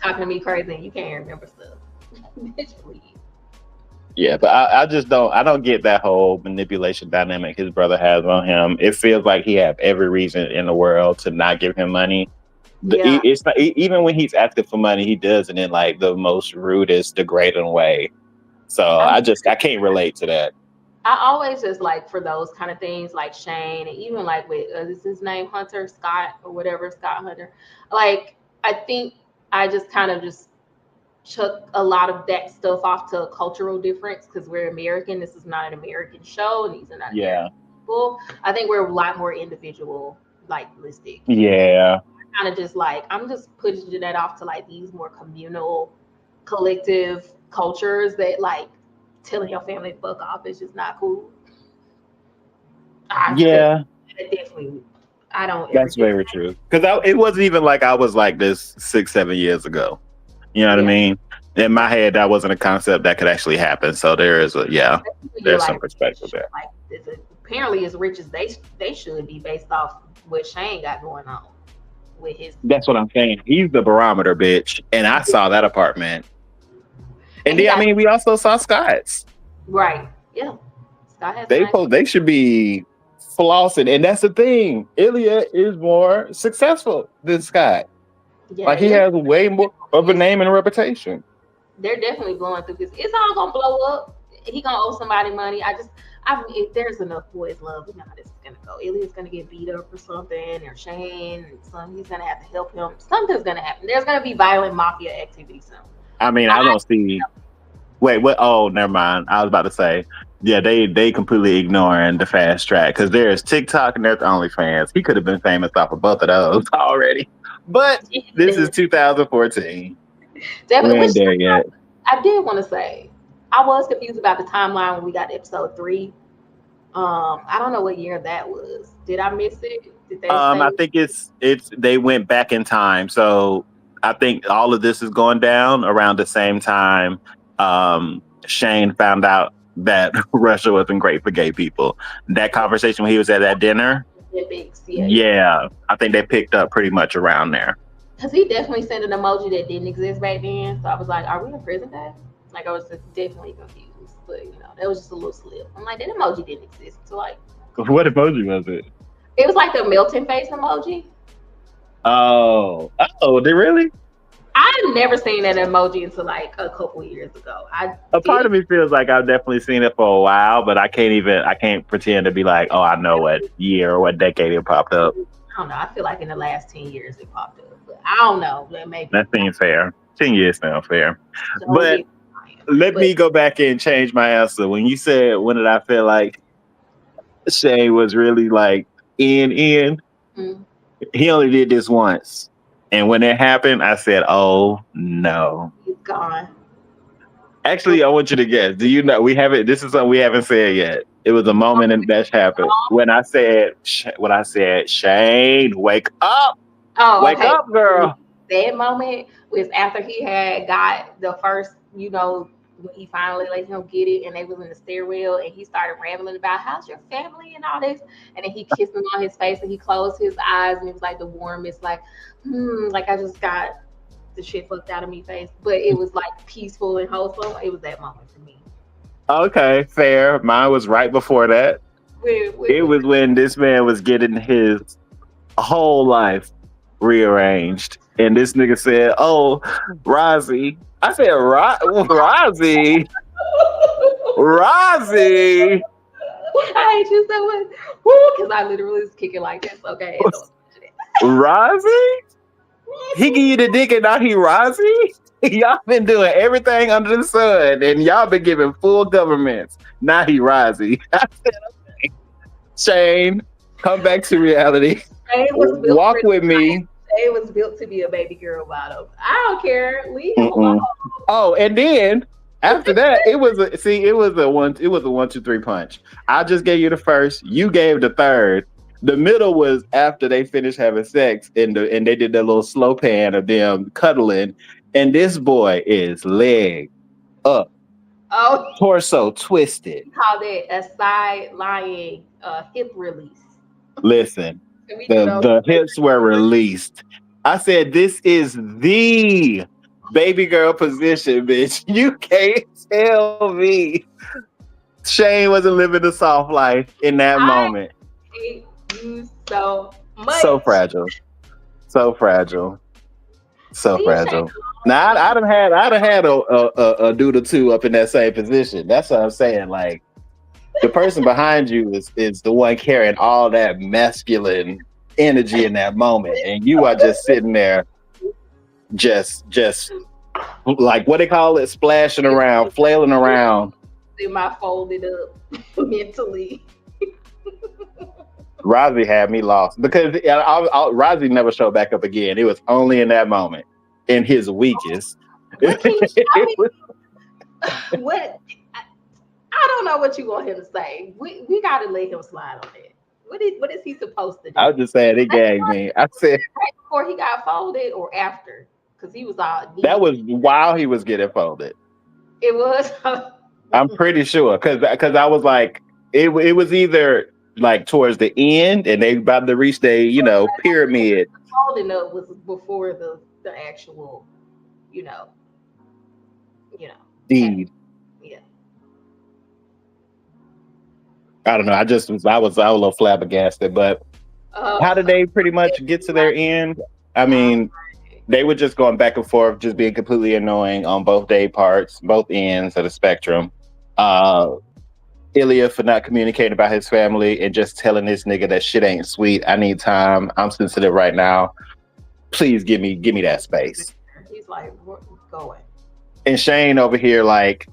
talking to me crazy and you can't remember stuff. Bitch, please. Yeah, but I just don't get that whole manipulation dynamic his brother has on him. It feels like he have every reason in the world to not give him money. Yeah. It's not, even when he's asking for money, he does it in like the most rudest, degrading way. So I'm, I can't relate to that. I always just like for those kind of things like Shane and even like with is his name Hunter Scott or whatever Scott Hunter. Like I think I just kind of just chuck a lot of that stuff off to a cultural difference because we're American. This is not an American show, and these are not Yeah, American people. I think we're a lot more individual, like listic. yeah, Kind of just like I'm just pushing that off to like these more communal, collective cultures that like telling your family to fuck off is just not cool. I feel yeah. that definitely. I don't ever That's get very true. Because it wasn't even like I was like this 6, 7 years ago. You know what I yeah. mean? In my head, that wasn't a concept that could actually happen. So there is You're there's some like perspective rich, there. like apparently as rich as they should be based off what Shane got going on with his That's what I'm saying. He's the barometer, bitch. And I saw that apartment. and And he then, I got mean, we also saw Scott's. right. Yeah. Scott has a nice They should be flossing. And that's the thing. Ilya is more successful than Scott. yeah, Like he has way more of a name and a reputation. they're definitely blowing through this. It's all gonna blow up. He gonna owe somebody money. If there's enough boys love, we know how this is gonna go. Ilya's gonna get beat up or something, or Shane, and he's gonna have to help him. Something's gonna happen. There's gonna be violent mafia activity soon. I mean, I don't see. Wait, what? Oh, never mind. I was about to say, yeah, they completely ignoring the fast track because there's TikTok and there's OnlyFans. He could have been famous off of both of those already. But this is 2014. We Definitely, which ain't there yet. I did want to say, I was confused about the timeline when we got to episode 3. I don't know what year that was. Did I miss it? Did they say? I think it's they went back in time. So I think all of this is going down around the same time. Shane found out that Russia wasn't great for gay people. That conversation when he was at that dinner. Olympics? Yeah, I think they picked up pretty much around there. Because he definitely sent an emoji that didn't exist back then. So I was like, are we in prison day? Like, I was just definitely confused. But, that was just a little slip. I'm like, that emoji didn't exist. So, like, What emoji was it? it was like the melting face emoji. Oh, they really? I've never seen that emoji until like a couple years ago. A part of me feels like I've definitely seen it for a while, but I can't pretend to be like, oh, I know what year or what decade it popped up. I don't know. I feel like in the last 10 years it popped up. But I don't know. Maybe. That seems fair. 10 years sounds fair. Don't But get- let me go back and change my answer. When you said, when did I feel like Shane was really like in, Mm. he only did this once. And when it happened, I said, oh no. He's gone. Actually, I want you to guess. Do you know this is something we haven't said yet. It was a moment and that happened. When I said, Shane, wake up. Oh, Wake okay. up, girl. That moment was after he had got the first, when he finally let him get it and they was in the stairwell and he started rambling about how's your family and all this. And then he kissed him on his face and he closed his eyes and it was like the warmest, like, like I just got the shit fucked out of me face. But it was like peaceful and wholesome. It was that moment for me. Okay, fair. Mine was right before that. It was when this man was getting his whole life rearranged. And this nigga said, oh, Rozzy. I said, Rozzy. Rozzy. I hate you so much. Because I literally was kicking like this. Okay. Rozzy? He give you the dick and now he Rozzy? Y'all been doing everything under the sun and y'all been giving full governments. Now he Rozzy. I said, okay. Shane, come back to reality. Walk with me. It was built to be a baby girl bottom. I don't care. Leave him alone. Oh, and then after that, it was a 1, 2, 3 punch. I just gave you the first. You gave the third. The middle was after they finished having sex, and they did that little slow pan of them cuddling. And this boy is leg up, torso twisted. We call that a side lying hip release. Listen. The hips were released. I said, this is the baby girl position, bitch. You can't tell me Shane wasn't living the soft life in that I moment. hate you so So much. fragile. So fragile. So Leave Shane fragile. Now alone. I'd have had a dude or two up in that same position. That's what I'm saying. Like the person behind you is the one carrying all that masculine energy in that moment, and you are just sitting there, just like what they call it, splashing around, flailing around. Am I folded up mentally? Rozzy had me lost because Rozzy never showed back up again. It was only in that moment, in his weakest. What can you? I mean, what? I don't know what you want him to say. We got to let him slide on it. What is he supposed to I do? was just saying it gagged me. I said Right before he got folded or after? Because he was all that knee was deep. while he was getting folded. It was. I'm pretty sure because I was like it was either like towards the end and they about to reach the pyramid Folding up was before the actual, you know, you know, happened. deed. Yeah. I don't know. I was a little flabbergasted, but how did Uh, they pretty much get to their end? I mean, they were just going back and forth, just being completely annoying on both day parts, both ends of the spectrum. Uh, Ilya for not communicating about his family and just telling this nigga that shit ain't sweet. I need time. I'm sensitive right now. Please give me that space. he's like, "Where going?" And Shane over here like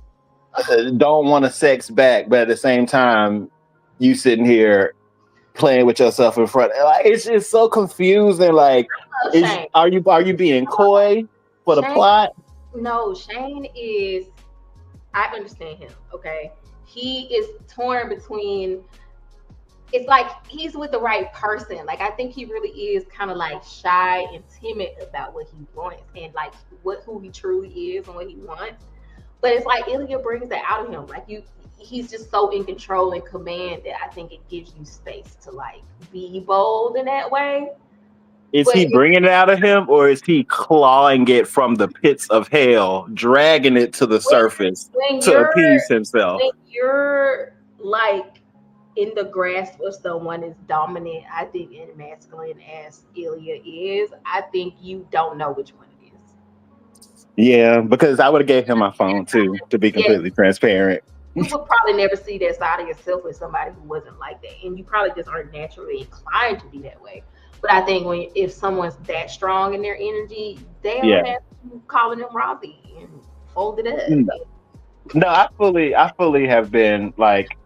don't want to sex back, but at the same time, you sitting here playing with yourself in front. Like it's just so confusing. Like, Shane. are you being coy for the Shane. plot? No, Shane is. I understand him. Okay, he is torn between. It's like he's with the right person. Like I think he really is kind of like shy and timid about what he wants and like who he truly is and what he wants. But it's like Ilya brings that out of him. Like he's just so in control and command that I think it gives you space to like be bold in that way. Is But he bringing it out of him, or is he clawing it from the pits of hell, dragging it to the when, surface when to you're appease himself? when you're like in the grasp of someone as dominant, I think, and masculine as Ilya is, I think you don't know which one it is. Yeah, because I would have gave him my phone too, to be Yeah, completely transparent. you would probably never see that side of yourself with somebody who wasn't like that, and you probably just aren't naturally inclined to be that way. But I think if someone's that strong in their energy, they'll Yeah. have you calling them Robbie and fold it up. No, no, I fully have been like,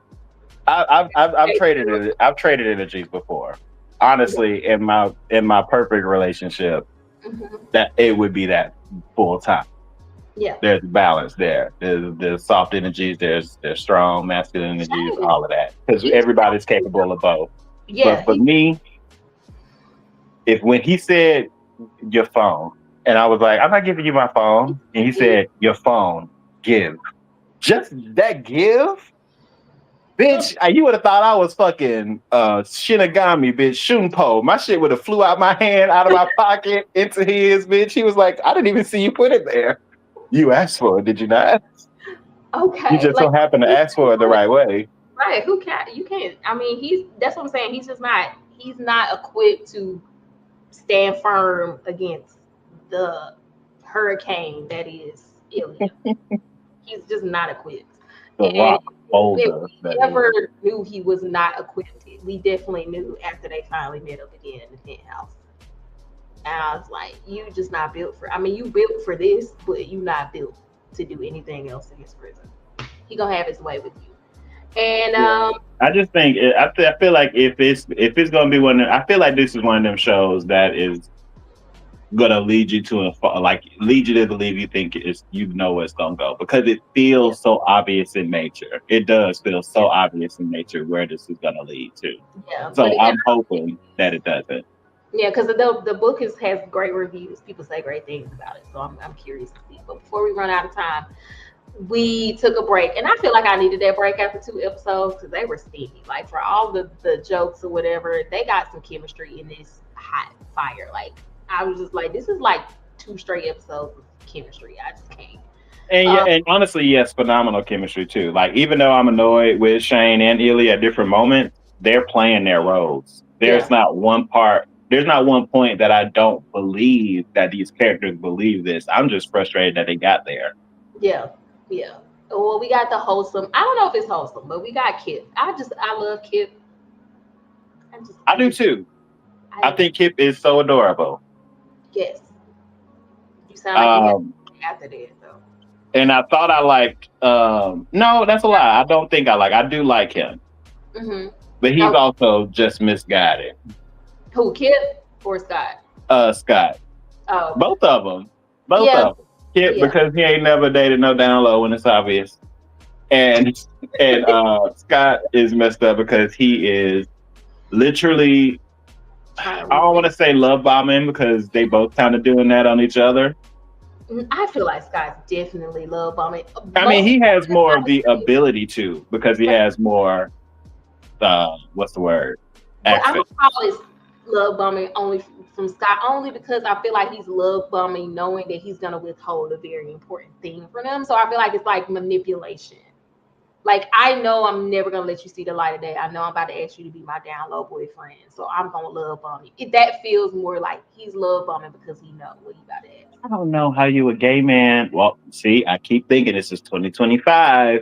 I've traded it. I've traded energies before. Honestly, in my perfect relationship, Mhm. that it would be that full time. Yeah, There's balance there. There's soft energies. There's strong masculine energies. Shane, All of that because he's everybody's capable of both. But yeah, for me, if when he said your phone, and I was like, I'm not giving you my phone, and he said your phone, give. Just that give, bitch. You would have thought I was fucking Shinigami, bitch. Shunpo. My shit would have flew out my hand, out of my pocket, into his, bitch. He was like, I didn't even see you put it there. You asked for it, did you not? You okay. just Like so happened to he's ask for it the right way. right. Who can't? You can't. I mean, that's what I'm saying. He's just not. He's not equipped to stand firm against the hurricane that is Ilya. He's just not equipped. The And rock if boulder we that ever is. knew he was not equipped, we definitely knew after they finally met up again in the penthouse. And I was like, you just not built for. I mean, you built for this, but you not built to do anything else in his prison. He gonna have his way with you. And I just think I feel like if it's gonna be I feel like this is one of them shows that is gonna lead you to lead you to believe you think you know where it's gonna go because it yeah, feels so obvious in nature. It does feel yeah, so obvious in nature where this is gonna lead to. yeah. But So I'm hoping that it doesn't. yeah, because the book has great reviews. People say great things about it, so I'm curious to see. But before we run out of time, we took a break, and I feel like I needed that break after 2 episodes because they were steamy. Like for all the jokes or whatever, they got some chemistry in this hot fire. Like I was just like, this is like 2 straight episodes of chemistry. I just can't. And yeah, Um, and honestly, yes, phenomenal chemistry too. Like even though I'm annoyed with Shane and Ilya at different moments, they're playing their roles. yeah, There's not one point that I don't believe that these characters believe this. I'm just frustrated that they got there. yeah, yeah. Well, we got the wholesome. I don't know if it's wholesome, but we got Kip. I love Kip. I I do just, too. I I think Kip is so adorable. yes. You sound like you had Um, after that though. and I thought I liked. No, that's a lie. I don't think I like. I do like him, Mm-hmm. but he's No, also just misguided. who Kip or Scott? Scott, Oh, both of them, both yeah, of them. Kip yeah, because he ain't never dated no down low when it's obvious, and Scott is messed up because he is literally. trying to I don't want revenge. to say love bombing because they both kind of doing that on each other. I feel like Scott's definitely love bombing. I mean, Most he has more I of would the say, ability to because he but has more. What's the word? but I'm Access. gonna call it love bombing only from Scott, only because I feel like he's love bombing, knowing that he's gonna withhold a very important thing from them. So I feel like it's like manipulation. Like I know I'm never gonna let you see the light of day. I know I'm about to ask you to be my down low boyfriend, so I'm gonna love bomb you. That feels more like he's love bombing because he know what he about to ask. I don't know how you a gay man. Well, see, I keep thinking this is 2025.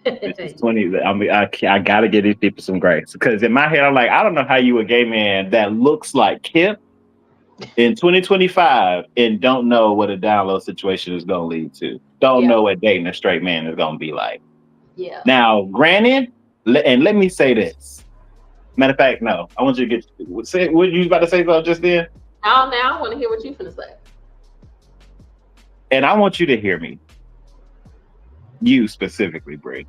This is 20. I mean, I gotta give these people some grace because in my head, I'm like, I don't know how you a gay man that looks like Kip in 2025 and don't know what a down low situation is gonna lead to. Don't Yeah, know what dating a straight man is gonna be like. yeah. Now, granted, and let me say this. Matter of fact, no, I want you to say what you was about to say something just then, Now I want to hear what you finna say. and I want you to hear me. You specifically, Brie.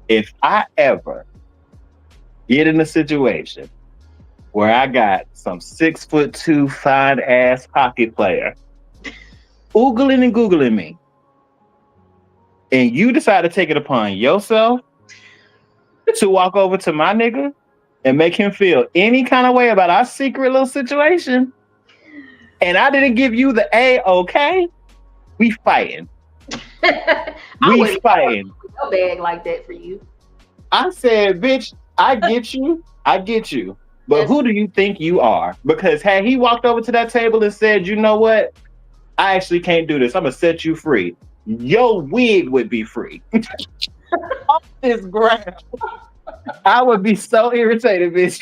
If I ever get in a situation where I got some 6'2" fine ass hockey player oogling and googling me, and you decide to take it upon yourself to walk over to my nigga and make him feel any kind of way about our secret little situation, and I didn't give you the okay, we fighting. I We wouldn't fighting. put no bag like that for you. I said, bitch, I get you. I get you. But That's who do you think you are? Because had he walked over to that table and said, you know what? I actually can't do this. I'm going to set you free. Your wig would be free. Off this ground. I would be so irritated, bitch.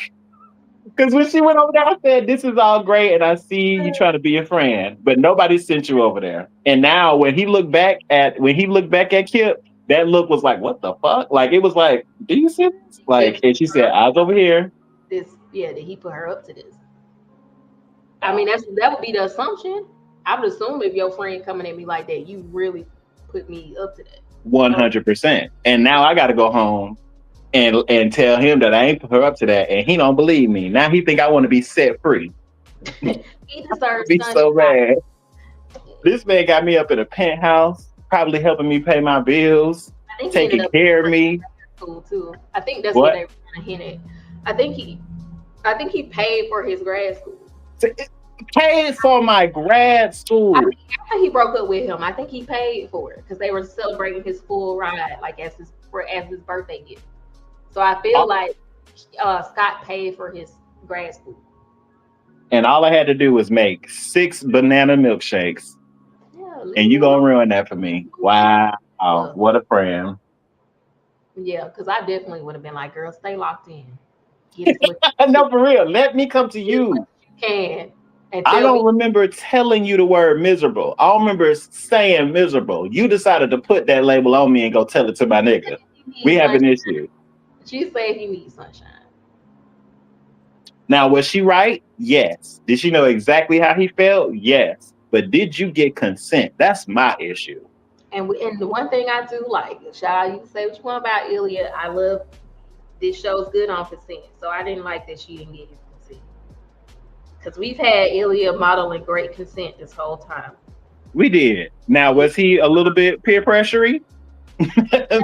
Because when she went over there, I said, this is all great. And I see you trying to be a friend, but nobody sent you over there. And now when he looked back at Kip, that look was like, what the fuck? Like, it was like, do you see this? Like, and she said, I was over here. this. Yeah, did he put her up to this? I mean, that would be the assumption. I would assume if your friend coming at me like that, you really put me up to that. 100%. And now I got to go home and tell him that I ain't put her up to that. And he don't believe me. Now he think I want to be set free. He deserves Be so sunshine. mad. This man got me up in a penthouse, probably helping me pay my bills, I think he ended taking up care of me. school too. I think that's what What? they were trying to hint at. I think he paid for his grad school. Paid for my grad school. I think after he broke up with him, I think he paid for it because they were celebrating his full ride, like as his birthday gift. So I feel like Scott paid for his grad school. And all I had to do was make 6 banana milkshakes. Yeah, And you gonna ruin that for me. Wow. Yeah. What a friend. Yeah, because I definitely would have been like, girl, stay locked in. Get as much as No, for real. Let me come to you. you can. And I tell don't me remember telling you the word miserable. I don't remember saying miserable. You decided to put that label on me and go tell it to my nigga. you need We have an sunshine. issue. She said he needs sunshine. Now, was she right? Yes. Did she know exactly how he felt? Yes. But did you get consent? That's my issue. And the one thing I do like, child, you can say what you want about Ilya. I love this show's good on consent. So I didn't like that she didn't get his consent. Because we've had Ilya modeling great consent this whole time. We did. Now, was he a little bit peer pressury?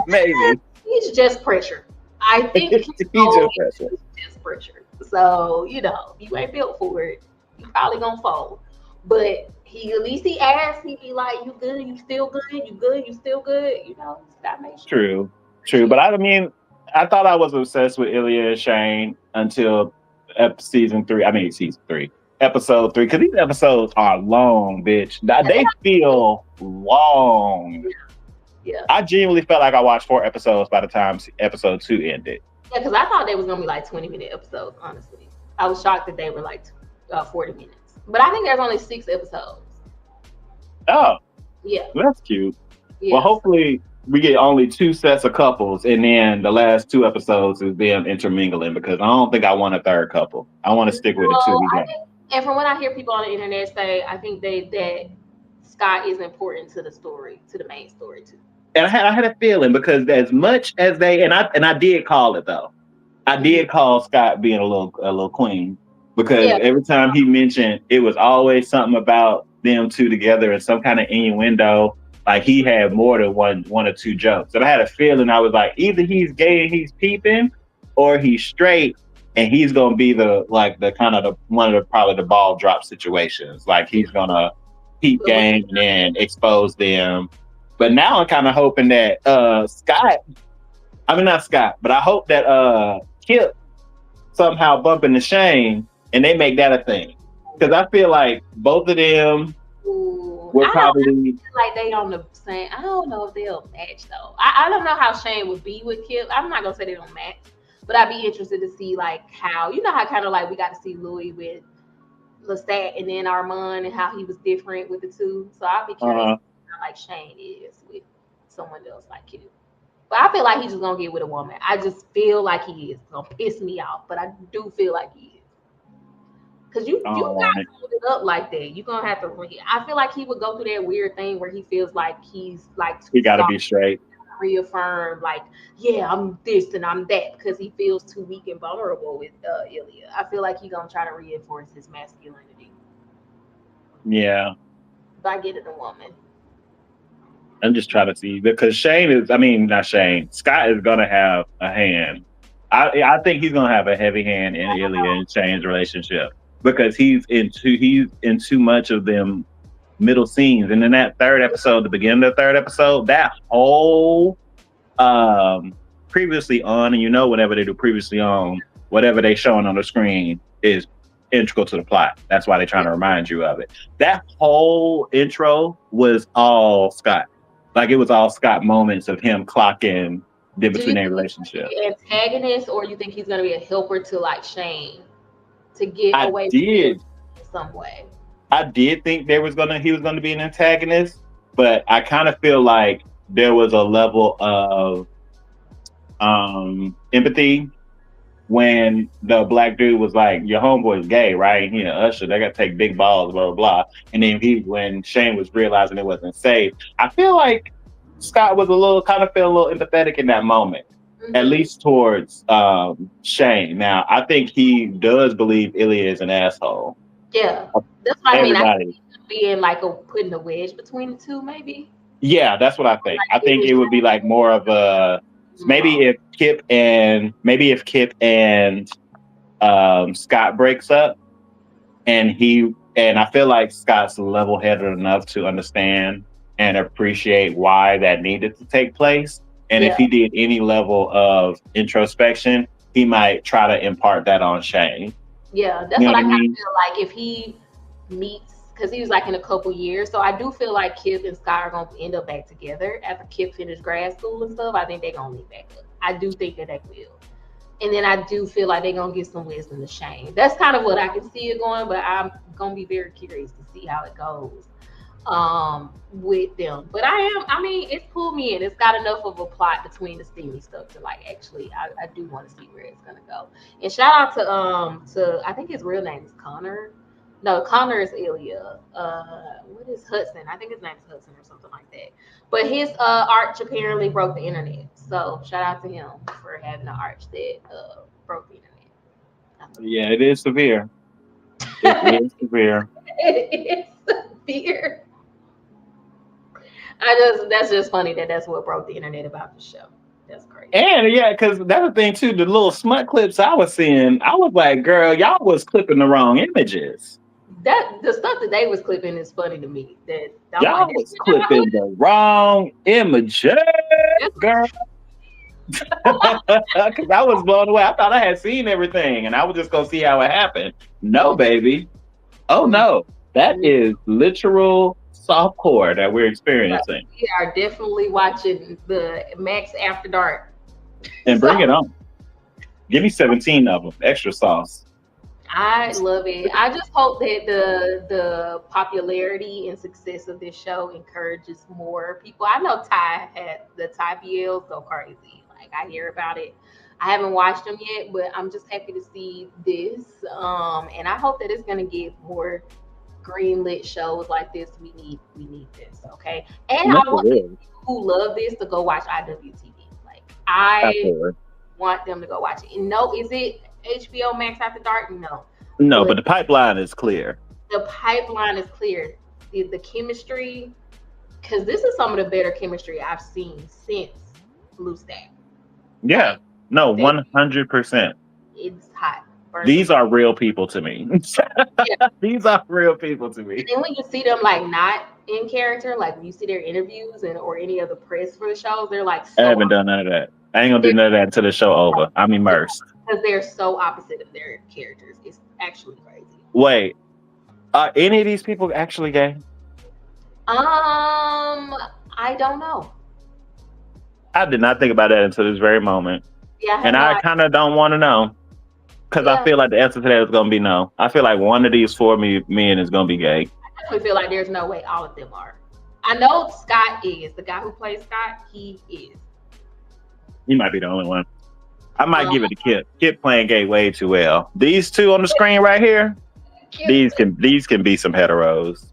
Maybe. He's just pressure. I think He just pressure. just pressure. So, you ain't built for it. You probably gonna fold. But he at least he asked, he be like, "You good? You still good? You good? You still good?" You know, that makes sure. True, true. Appreciate But I mean, I thought I was obsessed with Ilya and Shane until season three. I mean, season three, episode three, because these episodes are long, bitch. They it. feel long. Yeah, I genuinely felt like I watched 4 episodes by the time episode 2 ended. yeah, because I thought they was gonna be like 20-minute episodes. Honestly, I was shocked that they were like 40 minutes. But I think there's only 6 episodes. Oh, Yeah, that's cute. Well, yeah. hopefully we get only 2 sets of couples, and then the last 2 episodes is them intermingling because I don't think I want a third couple. I want to stick with the two No, we got. and from what I hear people on the internet say, I think that Scott is important to the story, to the main story too. And I had a feeling because as much as they and I did call it though. I Hmm. did call Scott being a little queen because Yeah, every time he mentioned it was always something about them two together and some kind of innuendo. Like he had more than one or two jokes. And I had a feeling I was like, either he's gay and he's peeping, or he's straight and he's gonna be the kind of the one of the probably the ball drop situations. Like he's gonna peep but when, game and then expose them. But now I'm kind of hoping that Scott, I mean not Scott, but I hope that Kip somehow bump into Shane and they make that a thing. Because I feel like both of them ooh, would I don't probably feel like they on the same. I don't know if they'll match though. I don't know how Shane would be with Kip. I'm not gonna say they don't match, but I'd be interested to see like how how kind of like we got to see Louis with Lestat and then Armand and how he was different with the two. So I'll be curious uh how like Shane is with someone else like Kip. But I feel like he's just gonna get with a woman. I just feel like he is. It's gonna piss me off, but I do feel like he is. Cause I you don't want it. got to hold it up like that. You're gonna have to. I feel like he would go through that weird thing where he feels like he's like He too gotta soft be straight. to reaffirm, like, yeah, I'm this and I'm that, because he feels too weak and vulnerable with Ilya. I feel like he's gonna try to reinforce his masculinity Yeah. by getting a woman. I'm just trying to see because Shane is I mean not Shane. Scott is gonna have a hand. I think he's gonna have a heavy hand in Ilya and Shane's relationship because he's in too much of them middle scenes. And in that third episode, the beginning of the third episode, that whole previously on, and whenever they do previously on, whatever they showing on the screen is integral to the plot. That's why they're trying to remind you of it. That whole intro was all Scott. Like it was all Scott moments of him clocking in Do between you their think he's gonna relationship. be an antagonist, or you think he's gonna be a helper to like Shane to get I away from Ilya did in some way? I did think he was gonna be an antagonist, but I kind of feel like there was a level of empathy when the black dude was like, "Your homeboy's gay, right?" He and Usher, they got to take big balls, blah blah blah. And then when Shane was realizing it wasn't safe, I feel like Scott was kind of felt a little empathetic in that moment, at Hmm. least towards Shane. Now, I think he does believe Ilya is an asshole. Yeah, that's what I mean. I Everybody, being like putting a wedge between the two, maybe. yeah, that's what I think. Like I it think was it would be like more of a maybe wrong. if Kip and Scott breaks up and I feel like Scott's level headed enough to understand and appreciate why that needed to take place. And if Yeah, he did any level of introspection, he might try to impart that on Shane. yeah, You that's know what what I I kind of mean? feel like if he meets, because he was like in a couple years. So I do feel like Kip and Scott are gonna end up back together after Kip finished grad school and stuff. I think they're gonna meet back up. I do think that they will. And then I do feel like they're gonna get some wisdom to Shane. That's kind of what I can see it going, but I'm gonna be very curious to see how it goes with them. But I mean, it's pulled me in. It's got enough of a plot between the steamy stuff to like actually I do want to see where it's gonna go. And shout out to I think his real name is Connor. No, Connor is Ilya. What is Hudson? I think his name is Hudson or something like that. But his arch apparently broke the internet. So shout out to him for having an arch that broke the internet. I thought Yeah, it is severe. It is severe. it is severe. I just that's just funny that that's what broke the internet about the show. That's crazy. And yeah, because that's the thing too. The little smut clips I was seeing, I was like, "Girl, y'all was clipping the wrong images." that the stuff that they was clipping is funny to me. That I'm Y'all like, this was shit never clipping the wrong images, girl. Because I was blown away. I thought I had seen everything, and I was just gonna see how it happened. No, baby. Oh Mm, no, that mm. is literal softcore that we're experiencing. We are definitely watching the Max After Dark. And bring it So on. Give me 17 of them, extra sauce. I love it. I just hope that the popularity and success of this show encourages more people. I know Ty had the Ty BLs go crazy. Like I hear about it. I haven't watched them yet, but I'm just happy to see this. And I hope that it's gonna get more greenlit shows like this. We need this, okay? And No, I for want people real. who love this to go watch IWTV. Like I Absolutely. want them to go watch it. And no, is it HBO Max After Dark? No, No, but but the pipeline is clear. the pipeline is clear. The chemistry, because this is some of the better chemistry I've seen since Blue Stack. Yeah. Like No, they, 100%. it's hot. First of These all, are real people to me. yeah. These are real people to And me. then when you see them like not in character, like when you see their interviews and or any of the press for the shows, they're like I so haven't done none of that. I ain't gonna do they're none of that until the show over. I'm immersed. because they're so opposite of their characters. It's actually crazy. Wait, are any of these people actually gay? I don't know. I did not think about that until this very moment. Yeah, I have And no I idea. kind of don't want to know. Because I Yeah, feel like the answer to that is going to be no. I feel like one of these four men is going to be gay. I definitely feel like there's no way all of them are. I know Scott is the guy who plays Scott. He is. He might be the only one. I might Um, give it to Kip. Kip playing gay way too well. These two on the screen right here, these can be some heteros.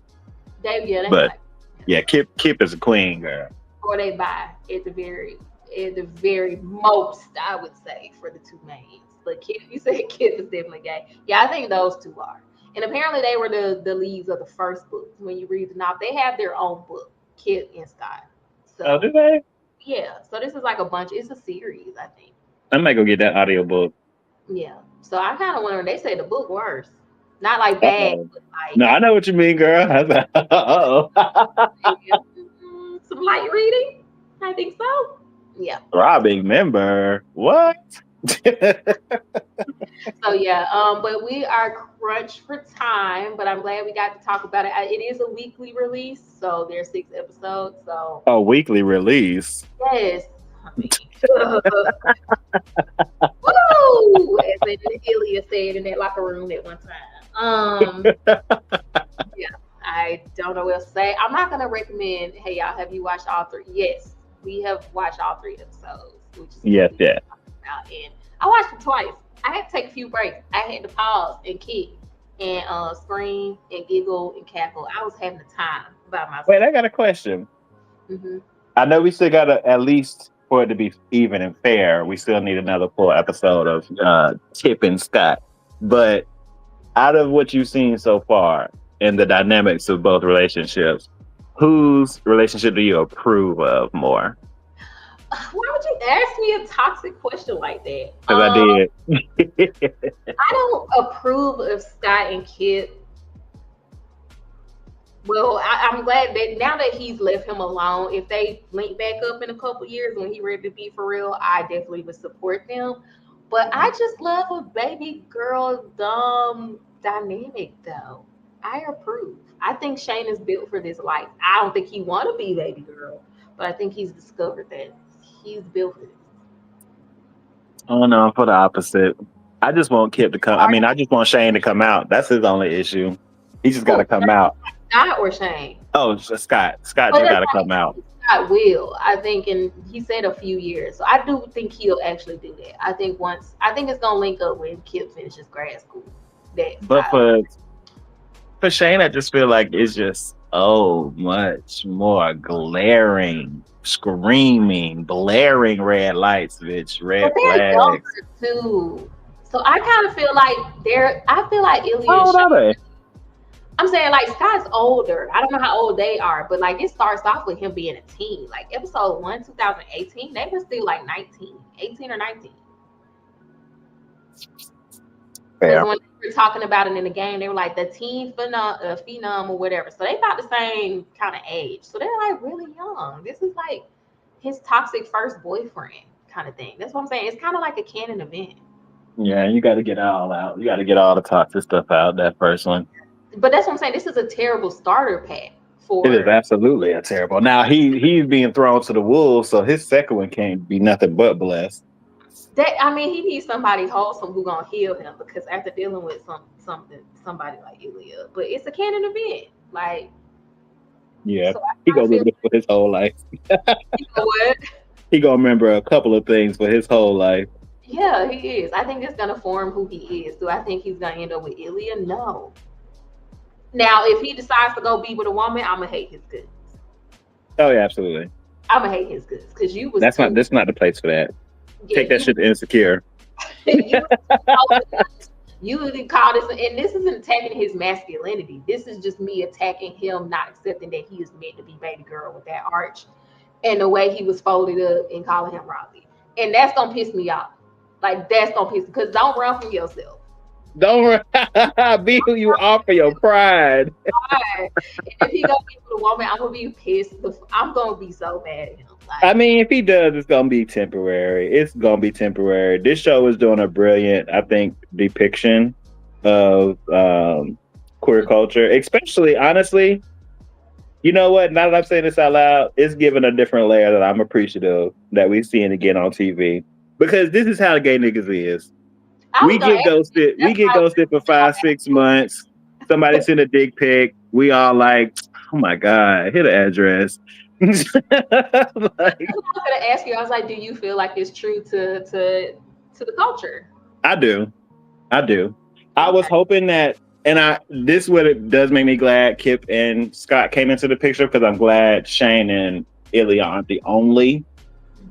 they But like, yeah, Kip is a queen girl. or they buy at the very most, I would say, for the two mains. But Kid, you said Kid is definitely gay. Yeah, I think those two are. And apparently they were the leads of the first book. When you read the novel, they have their own book, Kid and Scott. Oh, do So they? yeah, so this is like a bunch. It's a series, I think. I might go get that audiobook. Yeah. So I kind of wonder. They say the book worse, not like bad, Uh-oh. but like No, I know what you mean, girl. I was like, uh-oh. maybe, some light reading. I think so. Yeah. Throbbing member. What? So yeah. But we are crunched for time. But I'm glad we got to talk about it. It is a weekly release, so there's 6 episodes. So A weekly release. yes. I mean, woo! As Ilya said in that locker room at one time. Yeah, I don't know what else to say. I'm not gonna recommend. Hey, y'all, have you watched all three? Yes, we have watched all 3 episodes, which is what Yes, we yeah. talked about. And I watched it twice. I had to take a few breaks. I had to pause and kick and scream and giggle and cackle. I was having the time by Wait, myself. I got a question. Hmm. I know we still got to, at least for it to be even and fair, we still need another full episode of Tip and Scott. But out of what you've seen so far and the dynamics of both relationships, whose relationship do you approve of more? Why would you ask me a toxic question like that? Because I did. I don't approve of Scott and Kit. Well, I'm glad that now that he's left him alone, if they link back up in a couple years when he ready to be for real, I definitely would support them. But I just love a baby girl dumb dynamic though. I approve. I think Shane is built for this life. I don't think he want to be baby girl, but I think he's discovered that he's built for this. Oh no, for the opposite. I just want Kip to come. I mean, I just want Shane to come out. That's his only issue. He just got to Who, come out. Scott or Shane? Oh, Scott. Scott Well, just got that's to come out. Scott will, I think, and he said a few years. So I do think he'll actually do that. I think it's gonna link up when Kip finishes grad school. That But Scott. for Shane, I just feel like it's just much more glaring, screaming, blaring red lights, bitch, red But they're flags. younger too. So I kind of feel like I feel like Ilya How and old Shane. are they? I'm saying like Scott's older. I don't know how old they are, but like it starts off with him being a teen. Like episode 1, 2018, they were still like 19, 18 or 19. Because Fair. when were talking about it in the game. They were like the teen phenom or whatever. So they about the same kind of age. So they're like really young. This is like his toxic first boyfriend kind of thing. That's what I'm saying. It's kind of like a canon event. Yeah, you got to get it all out. You got to get all the toxic stuff out. That first one. But that's what I'm saying. This is a terrible starter pack It is for absolutely a terrible. Now he's being thrown to the wolves, so his second one can't be nothing but blessed. that. I mean, he needs somebody wholesome who gonna heal him because after dealing with somebody like Ilya, but it's a canon event. Like, Yeah, so he I gonna feel remember this for his whole life. you know what? He gonna remember a couple of things for his whole life. Yeah, he is. I think it's gonna form who he is. Do I think he's gonna end up with Ilya? No. Now, if he decides to go be with a woman, I'm gonna hate his guts. Oh yeah, absolutely. I'm gonna hate his guts because you was That's too. not. That's not the place for that. Yeah, Take that shit to Insecure. you, you didn't call this, and this isn't attacking his masculinity. This is just me attacking him, not accepting that he is meant to be baby girl with that arch, and the way he was folded up and calling him Robbie, and that's gonna piss me off. Like that's gonna piss me because don't run from yourself. Don't be who you are for your pride. Right. And if he gonna be with a woman, I'm gonna be pissed. I'm gonna be so mad at him. I Like, mean, if he does, it's gonna be temporary. It's gonna be temporary. This show is doing a brilliant, I think, depiction of queer culture, especially honestly. You know what? Now that I'm saying this out loud, it's giving a different layer that I'm appreciative that we seeing again on TV. Because this is how the gay niggas is. I was We gonna get ask you, ghosted. We that's get why ghosted for 5-6 months. Somebody send a dick pic. We all like, oh my God, hit the address. Like, I was gonna ask you. I was like, do you feel like it's true to the culture? I do. I do. I was Okay. hoping that, and this what it does make me glad Kip and Scott came into the picture because I'm glad Shane and Ilya aren't the only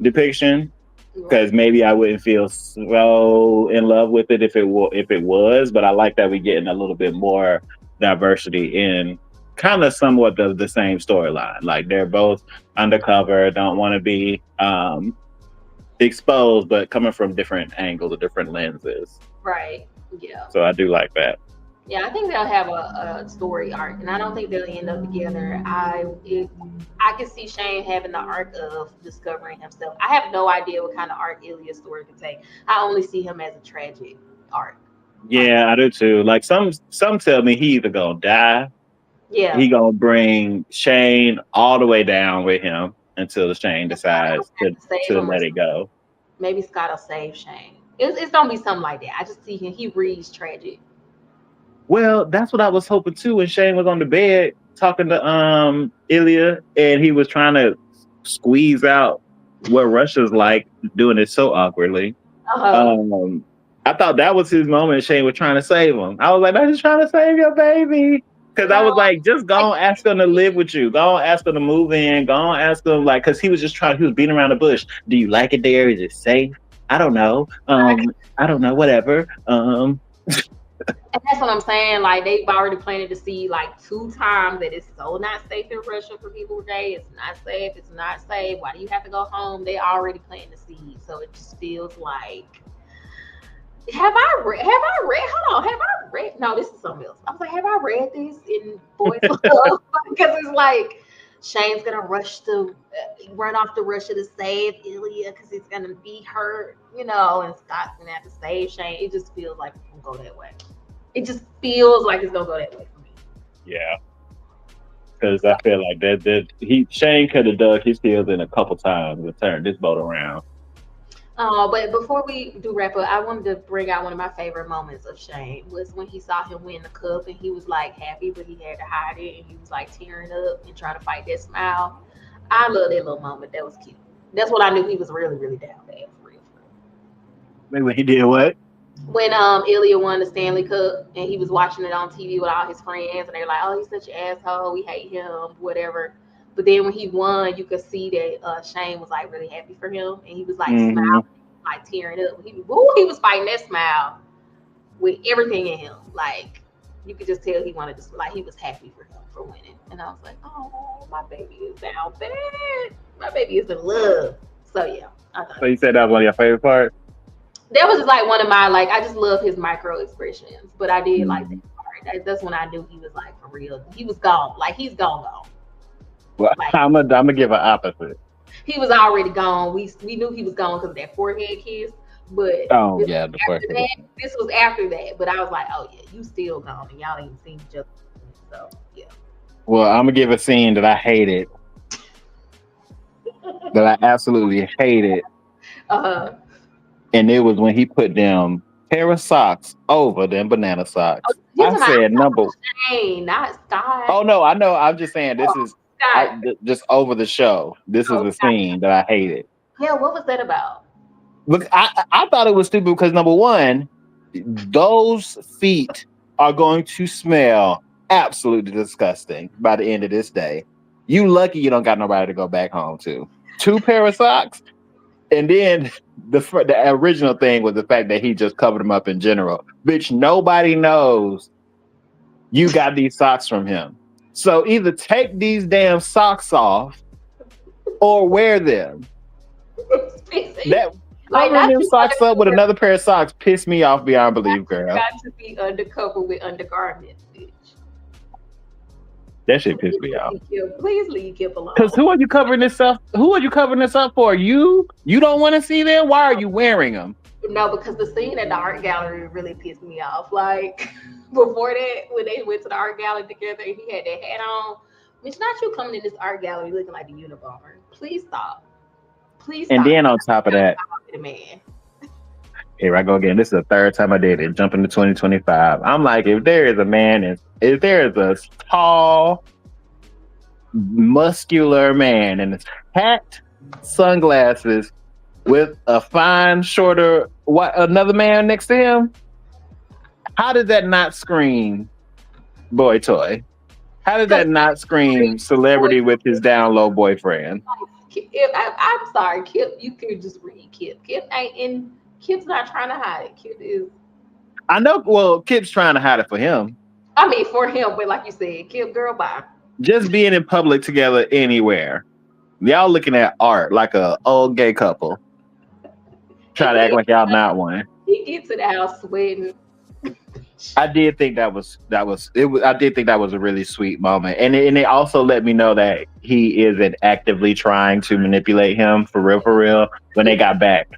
depiction. Because maybe I wouldn't feel so in love with it if it was, but I like that we're getting a little bit more diversity in kind of somewhat the same storyline. Like they're both undercover, don't want to be exposed, but coming from different angles or different lenses. Right. Yeah. So I do like that. Yeah, I think they'll have a story arc, and I don't think they'll end up together. I can see Shane having the arc of discovering himself. I have no idea what kind of arc Ilya's story could take. I only see him as a tragic arc. Yeah, I do too. Like some tell me he either gonna die, Yeah. he gonna bring Shane all the way down with him until Shane decides to let it go. Maybe Scott will save Shane. It's gonna be something like that. I just see him. He reads tragic. Well, that's what I was hoping too. When Shane was on the bed talking to Ilya, and he was trying to squeeze out what Russia's like, doing it so awkwardly. I thought that was his moment. Shane was trying to save him. I was like, I'm just trying to save your baby. Because I was like, just go and ask him to live with you. Go and ask him to move in. Go and ask him, like, because he was beating around the bush. Do you like it there? Is it safe? I don't know. I don't know. Whatever. And that's what I'm saying. Like they've already planted to see like 2 times that it's so not safe in Russia for people who are gay. It's not safe. It's not safe. Why do you have to go home? They already planted the seed. So it just feels like. Have I read? Hold on. Have I read? No, this is something else. I was like, have I read this in Boys Love? Because it's like Shane's gonna run off to Russia to save Ilya because he's gonna be hurt, and Scott's gonna have to save Shane. It just feels like it's gonna go that way. It just feels like it's gonna go that way for me. Yeah, because I feel like that Shane could have dug his heels in a couple times and turned this boat around. But before we do wrap up, I wanted to bring out one of my favorite moments of Shane was when he saw him win the cup and he was like happy, but he had to hide it and he was like tearing up and trying to fight that smile. I love that little moment. That was cute. That's what I knew he was really, really down bad for real. Maybe when he did what? When Ilya won the Stanley Cup and he was watching it on TV with all his friends and they were like, oh, he's such an asshole, we hate him, whatever. But then when he won, you could see that Shane was like really happy for him and he was like smiling, like tearing up. He was fighting that smile with everything in him. Like you could just tell he wanted to, like he was happy for him for winning. And I was like, oh, my baby is down bad. My baby is in love. So yeah, I thought. So you said that was one of your favorite parts? That was just like one of my like. I just love his micro expressions, but I did like that part. That's when I knew he was like for real. He was gone. Like he's gone. Well, Like I'm gonna give an opposite. he was already gone. We knew he was gone because of that forehead kiss. But Oh yeah, the first after that, this was after that. But I was like, oh yeah, you still gone, and y'all ain't seen each other. So yeah. Well, I'm gonna give a scene that I hated, that I absolutely hated, Uh, and it was when he put them pair of socks over them banana oh, socks. you I talking about said number. Shane, not Scott. Oh no, I know. I'm just saying this Oh, is Scott. just over the show. This is Oh, the Scott. scene that I hated. Yeah, what was that about? Look, I thought it was stupid because number one, those feet are going to smell absolutely disgusting by the end of this day. You lucky you don't got nobody to go back home to. Two pair of socks, and then the original thing was the fact that he just covered them up in general. Bitch, nobody knows you got these socks from him. So either take these damn socks off or wear them. That Like covering not them you socks up with another pair of socks pissed me off beyond belief, girl. got to be undercover with undergarments, bitch. That shit pissed me off. Please leave Kip alone. Because who are you covering this up? Who are you covering this up for? You? You don't want to see them? Why are you wearing them? No, because the scene at the art gallery really pissed me off. Like before that, when they went to the art gallery together and he had that hat on, Mitch, not you coming in this art gallery looking like a Unabomber. Please stop. Please stop. And then on top of that, the man. here I go again. This is the third time I did it. Jumping to 2025. I'm like, if there is a man, if there is a tall, muscular man in his hat, sunglasses, with a fine, shorter, another man next to him, how did that not scream boy toy? How did that not scream celebrity with his down low boyfriend? I'm sorry, Kip. You can just read Kip. Kip ain't in. Kip's not trying to hide it. Kip is. I know. Well, Kip's trying to hide it for him. I mean, for him, but like you said, Kip, girl, bye. Just being in public together anywhere. Y'all looking at art like a old gay couple. Try to act like y'all not one. He gets to the house sweating. I did think that was I did think that was a really sweet moment, and it also let me know that he isn't actively trying to manipulate him for real when they got back.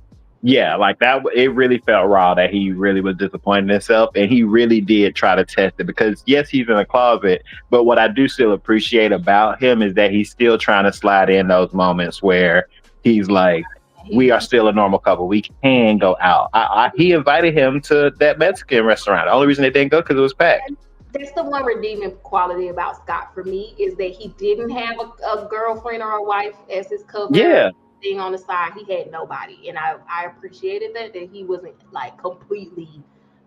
Yeah, like that. It really felt raw that he really was disappointed in himself, and he really did try to test it because yes, he's in a closet, but what I do still appreciate about him is that he's still trying to slide in those moments where he's like, we are still a normal couple. We can go out. He invited him to that Mexican restaurant. The only reason they didn't go because it was packed. That's the one redeeming quality about Scott for me is that he didn't have a girlfriend or a wife as his cover. Yeah. Thing on the side, he had nobody, and I appreciated that he wasn't like completely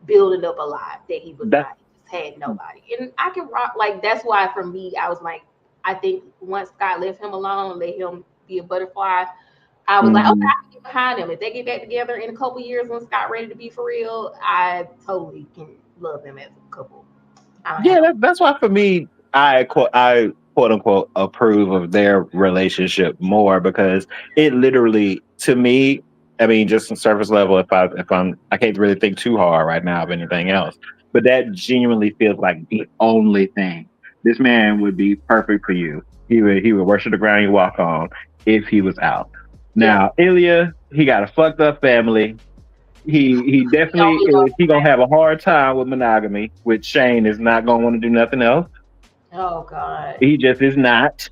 building up a lot. That he was not, he just had nobody, and I can rock like that's why for me I was like I think once Scott left him alone, let him be a butterfly. I was like, okay, I can get behind him. If they get back together in a couple years when Scott ready to be for real, I totally can love them as a couple. Yeah, that's why for me, I quote unquote approve of their relationship more because it literally, to me, I mean, just on surface level, I can't really think too hard right now of anything else, but that genuinely feels like the only thing. This man would be perfect for you. He would worship the ground you walk on if he was out. Now, Ilya, he got a fucked up family. He definitely he gonna have a hard time with monogamy, which Shane is not gonna want to do nothing else. Oh God. He just is not.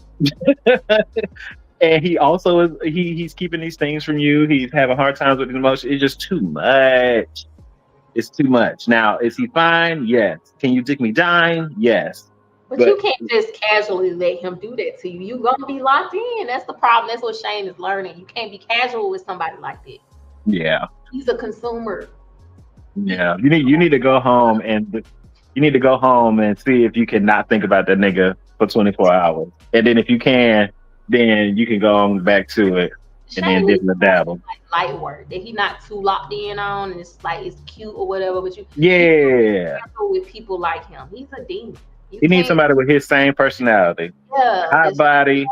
And he also is he's keeping these things from you. He's having hard times with his emotions. It's just too much. It's too much. Now, is he fine? Yes. Can you dick me dime? Yes. But you can't just casually let him do that to you. You're gonna be locked in. That's the problem. That's what Shane is learning. You can't be casual with somebody like that. Yeah. He's a consumer. Yeah. You need to go home and see if you can not think about that nigga for 24 hours. And then if you can, then you can go on back to it and then dip the dabble. Like light work that he not too locked in on, and it's like it's cute or whatever. But you with people like him, he's a demon. He needs somebody with his same personality. Yeah, hot body,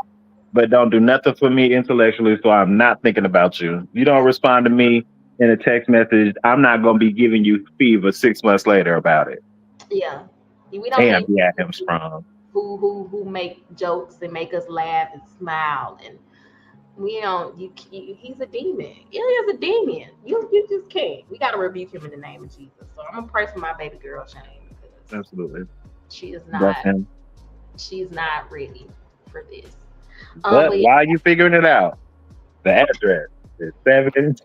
but don't do nothing for me intellectually, so I'm not thinking about you. You don't respond to me in a text message, I'm not gonna be giving you fever 6 months later about it. Yeah, we don't Damn, need yeah, him people strong. who make jokes and make us laugh and smile, and we don't. He's a demon. Ilya's a demon. You just can't. We got to rebuke him in the name of Jesus. So I'm gonna pray for my baby girl Shane because Absolutely. she is Bless not. him. She's not ready for this. But But yeah, while you figuring it out, the address is 7.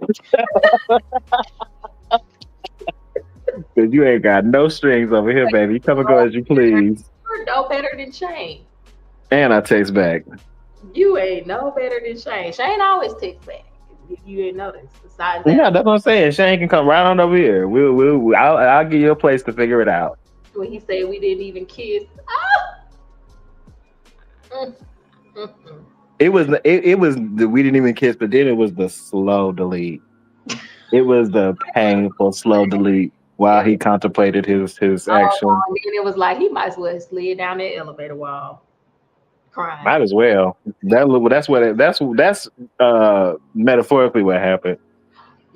Because you ain't got no strings over here, baby. You come and go as you please. you're no better than Shane. And I text back. You ain't no better than Shane. Shane always texts back. If you ain't noticed. Besides Yeah, that, that's what I'm saying. Shane can come right on over here. I'll give you a place to figure it out. when he said we didn't even kiss. Ah! Mm, mm, mm. We didn't even kiss, but then it was the slow delete. It was the painful slow delete while he contemplated his action. And then it was like he might as well have slid down that elevator wall, crying. Might as well. That's metaphorically what happened.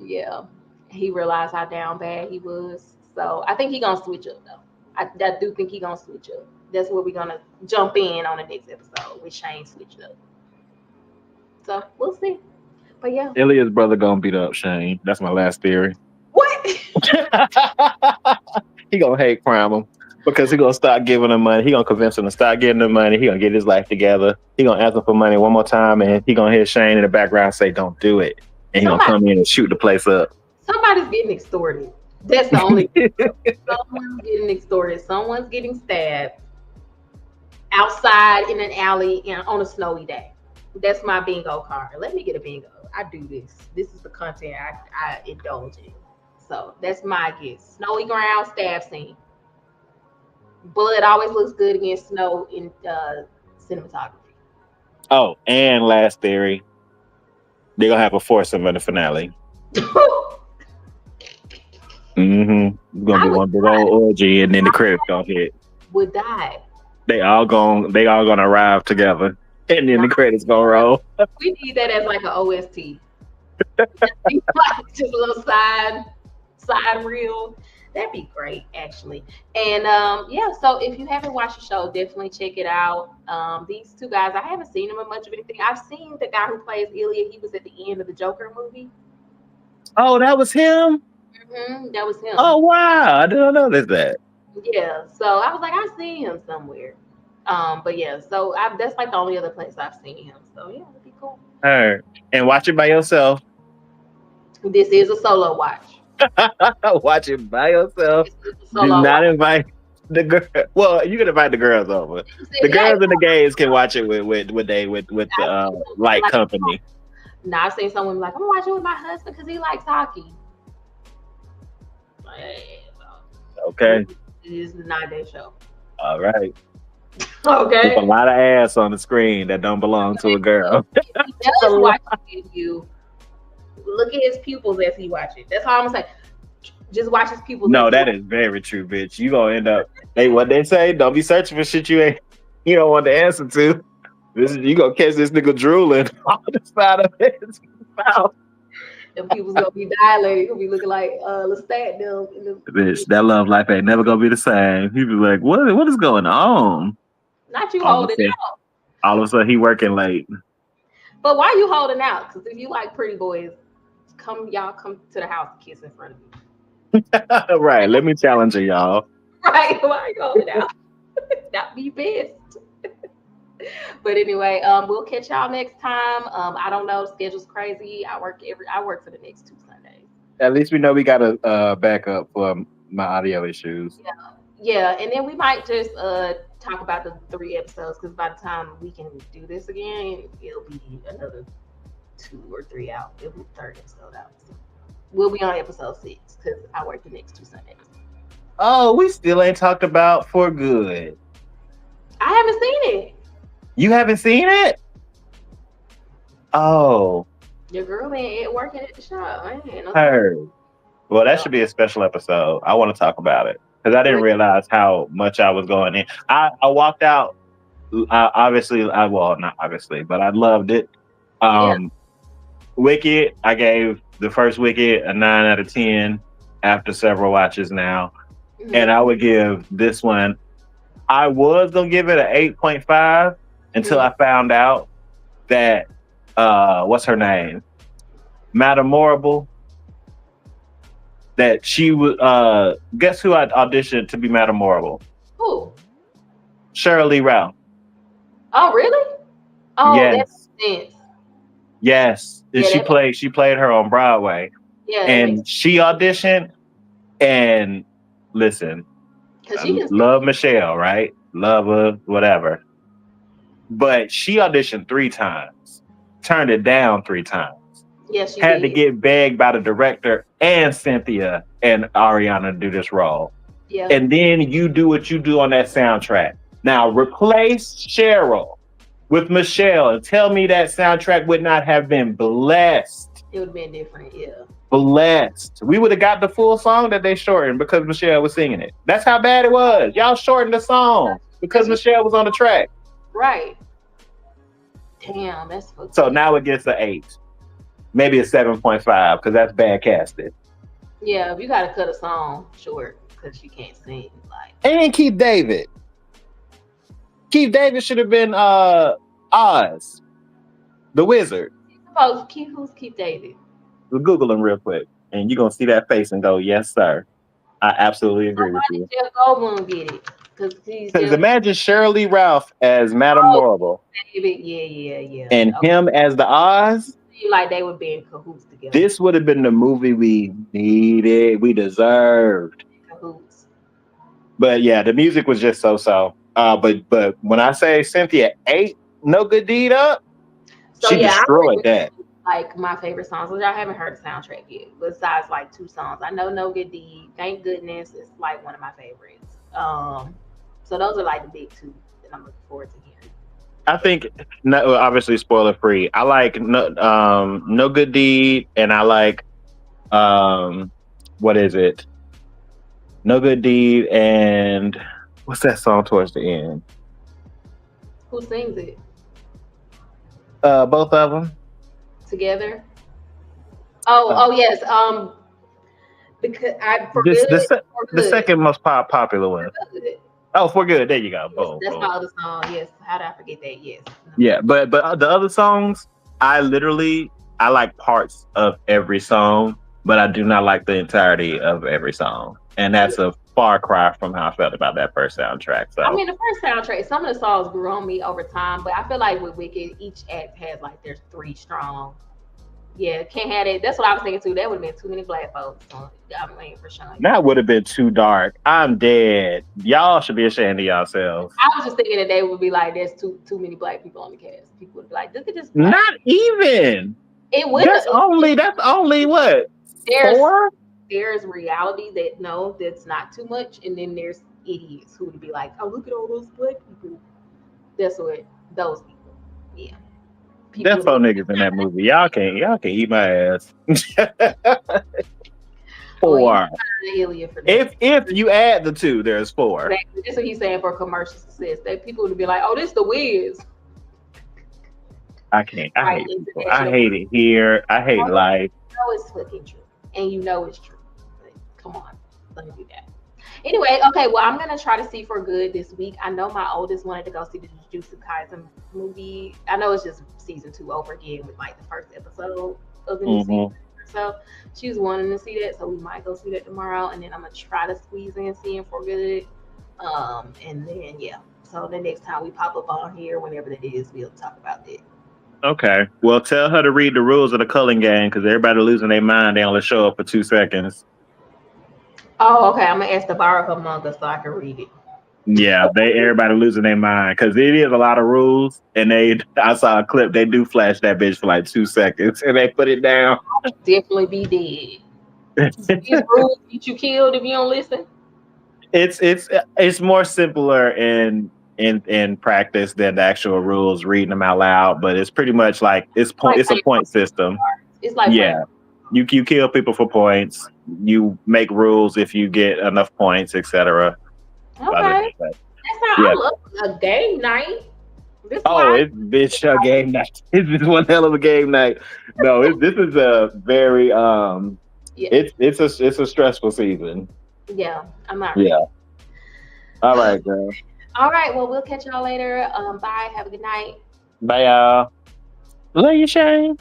Yeah, he realized how down bad he was. So I think he gonna switch up though. I do think he gonna switch up. That's where we're gonna jump in on the next episode with Shane switching up. So we'll see. But yeah, Ilya's brother gonna beat up Shane. That's my last theory. what? He gonna hate crime him because he gonna start giving him money. He gonna convince him to start getting him money. He gonna get his life together. He gonna ask him for money one more time, and he gonna hear Shane in the background say, "Don't do it," and he gonna come in and shoot the place up. Somebody's getting extorted. That's the only. Someone's getting extorted. Someone's getting stabbed outside in an alley on a snowy day. That's my bingo card. Let me get a bingo. I do this. This is the content I indulge in. So that's my guess. Snowy ground stab scene. Blood always looks good against snow in cinematography. Oh, and last theory, they're gonna have a foursome in the finale. It's gonna be one big old orgy, and then the credits gonna hit. Would die. They all gonna arrive together, and then the credits gonna roll. We need that as like an OST. Just a little side reel. That'd be great, actually. And yeah, so if you haven't watched the show, definitely check it out. These two guys, I haven't seen them in much of anything. I've seen the guy who plays Ilya. He was at the end of the Joker movie. Oh, that was him. That was him. Oh wow, I didn't notice that. Yeah, so I was like, I've seen him somewhere. But yeah, so that's like the only other place I've seen him. So yeah, it'd be cool. All right, and watch it by yourself. This is a solo watch. Watch it by yourself. Do not invite the girl. Well, you can invite the girls over. The girls and the gays can watch it with the light company. Now I've seen someone like, I'm gonna watch it with my husband because he likes hockey. Okay. It is the 9-day show. All right. Okay. There's a lot of ass on the screen that don't belong to a girl. He does watch you. Look at his pupils as he watches. That's all I'm gonna say. Just watch his pupils. No, that is very true, bitch. You gonna end up. Hey, what they say? Don't be searching for shit you don't want the answer to. You gonna catch this nigga drooling on the side of his mouth. And people's gonna be dilated. He'll be looking like Lestat them. Bitch, that love life ain't never gonna be the same. He'll be like, what is going on? Not you holding out. All of a sudden he working late. But why are you holding out? Because if you like pretty boys, y'all come to the house and kiss in front of me. Right. Let me challenge you, y'all. Right. Why are you holding out? That'd be best. But anyway, we'll catch y'all next time. I don't know, the schedule's crazy. I work for the next 2 Sundays. At least we know we got a backup for my audio issues. Yeah, and then we might just talk about the 3 episodes because by the time we can do this again, it'll be another 2 or 3 out. It'll be the 3rd episode out. So we'll be on episode 6 because I work the next 2 Sundays. Oh, we still ain't talked about For Good. I haven't seen it. You haven't seen it? Oh. Your girl ain't working at the shop. Heard. Well, that should be a special episode. I want to talk about it because I didn't realize how much I was going in. I walked out. Not obviously, but I loved it. Wicked, I gave the first Wicked a 9 out of 10 after several watches now, and Mhm. I would give this one. I was gonna give it an 8.5 until Mhm. I found out that what's her name, Madame Morrible, that she was guess who I auditioned to be Madame Morrible? Who? Shirley Ralph. Oh, really? Oh, that Yes, makes sense. yes. And Yeah, she that makes, played her on Broadway, yeah, that makes and she auditioned. And listen, because I she can love sing. Michelle, right? Love her, whatever. But she auditioned 3 times, turned it down 3 times, Yeah, she had to did. get begged by the director and Cynthia and Ariana to do this role. Yeah, And then you do what you do on that soundtrack. Now replace Cheryl with Michelle and tell me that soundtrack would not have been blessed. it would have been different. Yeah, Blessed. We would have got the full song that they shortened because Michelle was singing it. That's how bad it was. Y'all shortened the song because because you Michelle was on the track. right. Damn, that's fucked So up. now it gets an 8, maybe a 7.5 because that's bad casting. Yeah, if you gotta cut a song short because she can't sing, like, And Keith David. Keith David should have been Oz, the wizard. suppose who's Keith David? We'll Google him real quick, and you're gonna see that face and go, "Yes, sir. I absolutely So agree why with did you." Jeff Goldblum get it? Because he's Because Jeff imagine Shirley Ralph as Madame oh, Morrible David. Yeah, yeah, yeah. and Okay. him as the Oz. Seemed like they would be in cahoots together. This would have been the movie we needed, we deserved. Cahoots. But yeah, the music was just so. But when I say Cynthia ate No Good Deed up, So she yeah, I destroyed really that. like my favorite songs, which I haven't heard the soundtrack yet. Besides like 2 songs, I know "No Good Deed," "Thank Goodness" is like one of my favorites. So those are like the big two that I'm looking forward to hearing. I think no, obviously spoiler free. I like No Good Deed, and I like what is it? No Good Deed, and what's that song towards the end? Who sings it Both of them. together? Oh, Uh, oh yes. Because I for this good, the se- for the good, second most popular one. for good. Oh, For Good. There you go. Yes, Boom, that's my boom. other song. Yes, how did I forget that? Yes. Yeah, but the other songs, I like parts of every song, but I do not like the entirety of every song, and Yeah. that's a far cry from how I felt about that first soundtrack. I So mean, the first soundtrack, some of the songs grew on me over time, but I feel like with Wicked, each act has like there's 3 strong. Yeah, can't have it. That's what I was thinking too. That would have been too many black folks. So I'm waiting for Sean. that would have been too dark. I'm dead. Y'all should be ashamed of yourselves. I was just thinking that they would be like, there's too many black people on the cast. People would be like, look at this black. Not even. It would. That's only what, There's 4? there's reality that no, that's not too much, and then there's idiots who would be like, oh, look at all those black people. That's what those people. Yeah, people. That's 4 niggas in that movie. Y'all can eat my ass. Oh, you 4. alien for that. If you add the 2, there's 4. Exactly. That's what he's saying for commercial success. That people would be like, "Oh, this the Wiz." I can't. I Right, hate people. I international. hate it here. I hate life. You know it's fucking true, and you know it's true. Like, come on, let me do that. Anyway, okay. Well, I'm gonna try to see for good this week. I know my oldest wanted to go see the Jujutsu Kaisen movie. I know it's just season 2 over again with like the first episode of the new season. So she was wanting to see that, so we might go see that tomorrow, and then I'm gonna try to squeeze in seeing for good. And then yeah. So the next time we pop up on here, whenever that is, we'll talk about that. Okay. Well, tell her to read the rules of the culling game because everybody losing their mind. They only show up for 2 seconds. Oh, okay. I'm gonna ask to borrow her manga so I can read it. Yeah, everybody losing their mind because it is a lot of rules. And I saw a clip. They do flash that bitch for like 2 seconds and they put it down. Definitely be dead. These rules get you killed if you don't listen. It's more simpler in practice than the actual rules reading them out loud, but it's pretty much like it's a point system. It's like Yeah, you kill people for points. You make rules if you get enough points, etc. Okay. That's how I love a game night. This Oh, why it's bitch a game night. It's just one hell of a game night. No, this is a very yeah, it's a stressful season. yeah, I'm not ready. Yeah. All right, girl. All right, well, we'll catch y'all later. Bye. Have a good night. Bye, y'all. Love you, Shane.